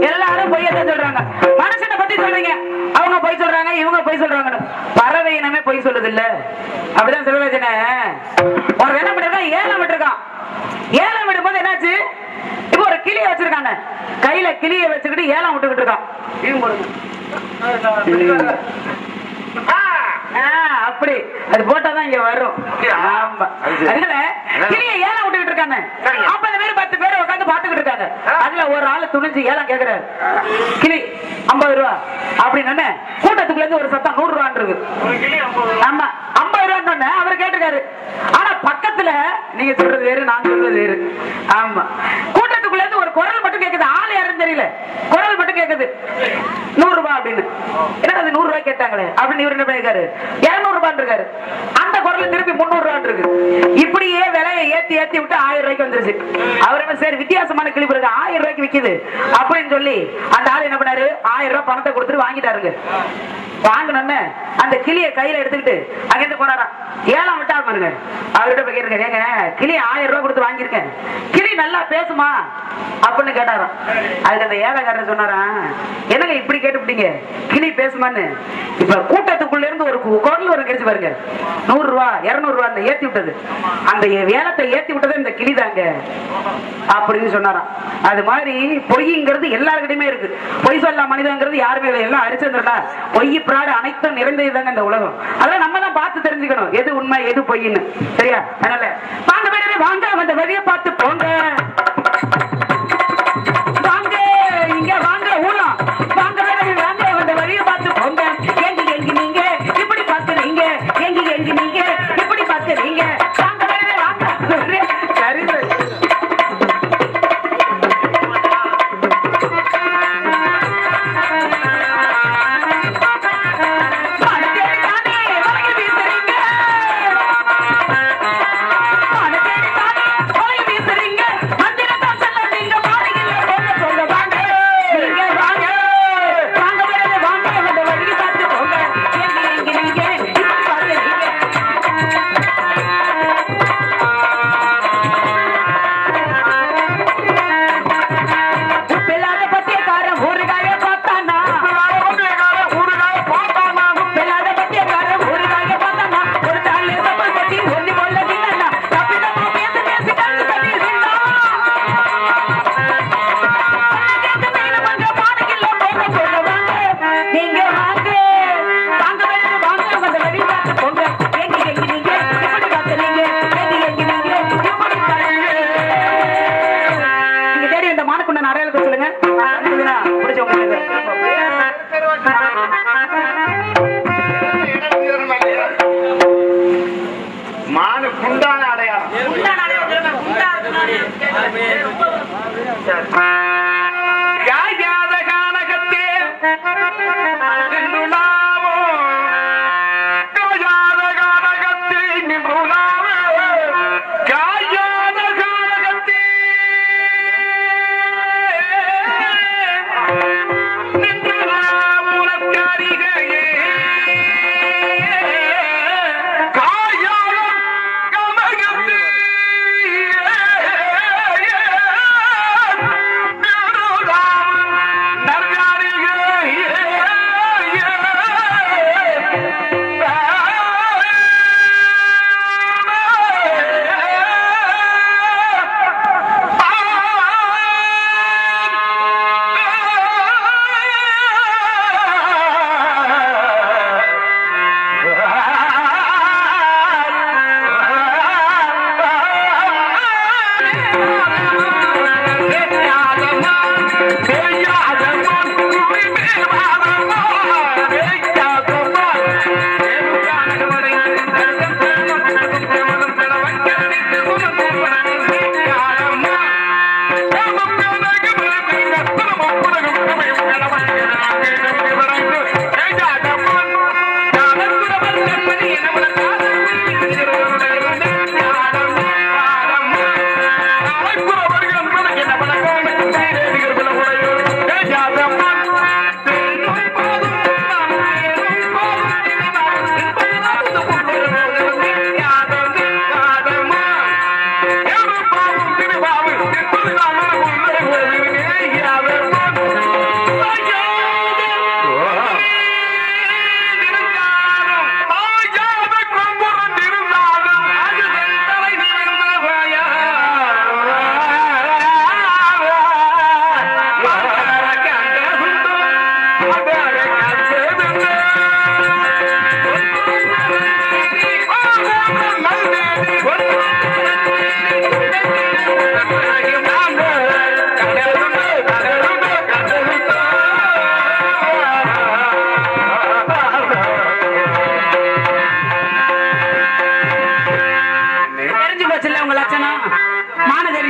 எல்லாரும் பொய்யதான் சொல்றாங்க. மனுஷனை பத்தி சொல்றீங்க, அவங்க பொய் சொல்றாங்க, இவங்க பொய் சொல்றாங்க. பறவை இனமே பொய் சொல்லுது இல்ல, அப்படிதான் சிவவேஜன ஒரு என்ன பண்ணிருக்கான், ஏலம் விட்டுருக்கான். ஏலம் விடும் போது என்னாச்சு, இப்ப ஒரு கிளிய வச்சிருக்காங்க, கையில கிளிய வச்சுக்கிட்டு ஏலம் விட்டுக்கிட்டு இருக்கான். அப்படி அது போட்டாதான் இங்க வரும். கிளிய ஏலம் விட்டுக்கிட்டு இருக்காங்க. 50 பேர் 10 பேர் உட்காந்து பாத்துக்கிட்டு இருக்காங்க. அதுல ஒரு ஆளு துணிஞ்சு ஏலம் கேக்குறாரு, கிளி 50 ரூபா அப்படின்னு. கூட்டத்துக்குள்ள இருந்து ஒரு சத்தம் 100 ரூபான்னு இருக்கு. ஆமா 50 ரூபான்னு அவர் கேட்டிருக்காரு. ஆனா பக்கத்துல நீங்க சொல்றது வேறு, நான் சொல்றது வேறு. ஆமா கூட்டத்துக்குள்ள இருந்து ஒரு குரல் மட்டும் கேக்குது, ஆளு யாருன்னு தெரியல, குரல் மட்டும் கேக்குது 100 ரூபாய் அப்படின்னு. என்ன 100 ரூபாய் கேட்டாங்களே அப்படின்னு இவர் என்ன பண்ணிருக்காரு, 200 ரூபாய் இருக்காரு. அந்த குரல் திருப்பி 300 ரூபாய் இருக்கு. இப்படியே விலையை ஏத்தி ஏத்தி விட்டு 1000 ரூபாய்க்கு வந்துருச்சு. அவர் என்ன சரி வித்தியாசமான கிளி இருக்கு, 1000 ரூபாய்க்கு விக்குது அப்படின்னு சொல்லி அந்த ஆள் என்ன பண்ணாரு, 1000 ரூபாய் பணத்தை கொடுத்துட்டு வாங்கிட்டாருங்க. வாங்கினோன்னு அந்த கிளிய கையில எடுத்துக்கிட்டு அங்கிருந்து போனாராம். ஏலம் விட்டா பாருங்க, அவர்கிட்ட போய் கேட்டிருக்கேன், ஏங்க கிளி 1000 ரூபாய் கொடுத்து வாங்கியிருக்கேன், கிளி நல்லா பேசுமா அப்படின்னு கேட்டாராம். அதுக்கு அந்த ஏலக்காரர் சொன்னாராம், என்னங்க இப்படி கேட்டுவிட்டீங்க, கிளி பேசுமான்னு. இப்ப கூட்டத்துக்குள்ள இருந்து ஒரு குரல் ஒரு கிடைச்சு பாருங்க, 100 ரூபாய் 200 ரூபாய் ஏத்தி விட்டது, அந்த ஏலத்தை ஏத்தி விட்டது இந்த கிளி தாங்க அப்படின்னு சொன்னாராம். அது மாதிரி பொய்ங்கிறது எல்லாருக்கிட்டையுமே இருக்கு. பொய் சொல்ல மனிதங்கிறது யாருமே இல்லை, எல்லாம் அரிச்சந்திரா பொய் பிராடு அனைத்தும் நிறைந்ததுதாங்க இந்த உலகம். அதெல்லாம் நம்ம தான் பார்த்து தெரிஞ்சுக்கணும் எது உண்மை எது பொய்ன்னு. சரியா? அதனால வாங்க பேரவே வாங்க, அந்த வழியை பார்த்து போங்க, வாங்க இங்க வாங்க ஊழம், வாங்க பேரவே வாங்க, அந்த வழியை பார்த்து போங்க. எங்க எங்க நீங்க இப்படி பார்த்துறீங்க, எங்க எங்க நீங்க இப்படி பார்த்துறீங்க, வாங்க பேரவே வாங்க. சரி மானு குண்டான அடையாளம்.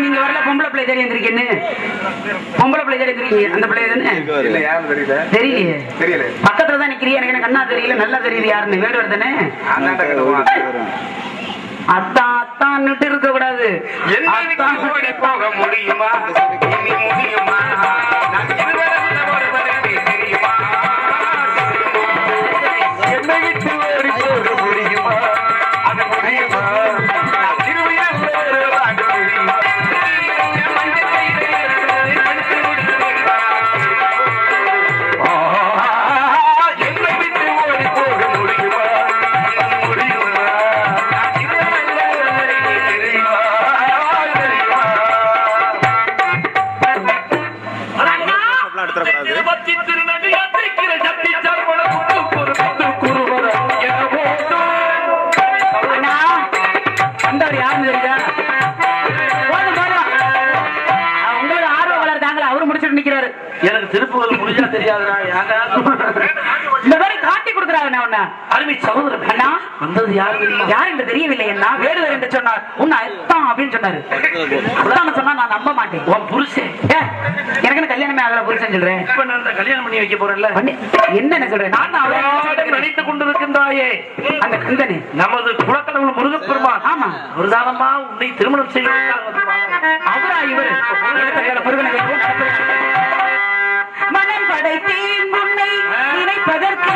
நீங்க வரல பொம்பளை பிள்ளை தேடி வந்திருக்கீன்னு பொம்பளை பிள்ளை தேடி வந்திருக்கீங்க அந்த பிள்ளை தானே தெரியலையே தெரியல பக்கத்துல தான் நிக்கிறீங்க எனக்கு என்ன கண்ணா தெரியல நல்லா தெரியுது யாருன்னு வேடுவர் தானே அத்தான் அத்தான்னுட்டு இருக்க கூடாது போக முடியுமா முடியுமா என்னை விட்டு ஓடி போக முடியுமா அது முடியுமா எனக்கு திருப்புகள் முடிஞ்சா தெரியாதுடா இந்த மாதிரி காட்டி கொடுக்குறாரு அருமை சகோதரர் அண்ணா வந்தது யாரு என்று தெரியவில்லை என்ன வேடுவர் என்று சொன்னார் உன்னை அத்தான் அப்படின்னு சொன்னாரு சொன்னா நான் நம்ப மாட்டேன் உன் புருஷன் எனக்கு கல்யாணமே ஆகல புருஷன் சொல்றேன் இப்ப நான் கல்யாணம் பண்ணி வைக்க போறேன்ல என்ன சொல்றேன் நான் அவரை நினைத்துக் கொண்டிருக்கின்றாயே அந்த கந்தனே நமது குலக்கடவுள் முருகப்பெருமான் ஆமா ஒரு தானமா உன்னை திருமணம் செய்வதற்காக அவரா இவரு முருகனை மனம் படைத்தேன் உன்னை நினைப்பதற்கு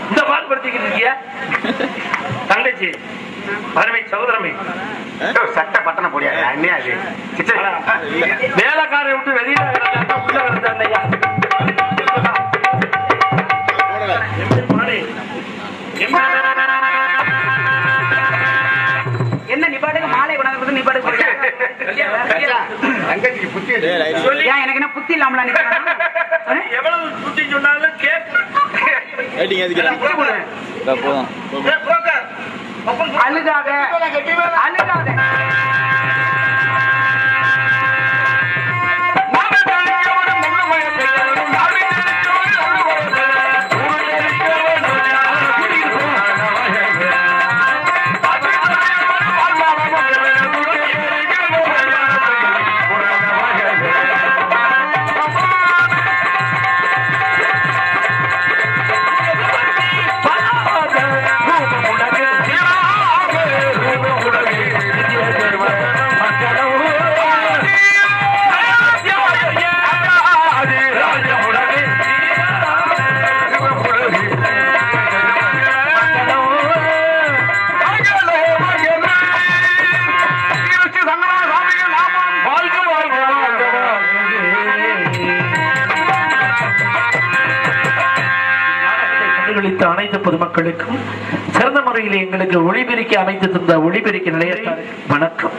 இந்த பாடுபடுத்திக்கிட்டு இருக்கிய தங்கச்சி அருமை சகோதரமே சட்ட பட்டண போடியா அண்ணியாது வேலைக்காரை விட்டு வெளியில உள்ள வருது என்ன நீ பாட்டுக்கு மாலை கொண்டாந்து நீ பாட்டுக்கு தங்கச்சிக்கு புத்தி எனக்கு என்ன புத்தி இல்லாமலா நீ எவ்வளவு புத்தி சொன்னாலும் அழுகாத அழுகாத அனைத்து பொதுமக்களுக்கும் சிறந்த முறையில் எங்களுக்கு ஒளிபெருக்கி அமைத்து தந்த ஒளிபெருக்கி நிலையத்தார் வணக்கம்.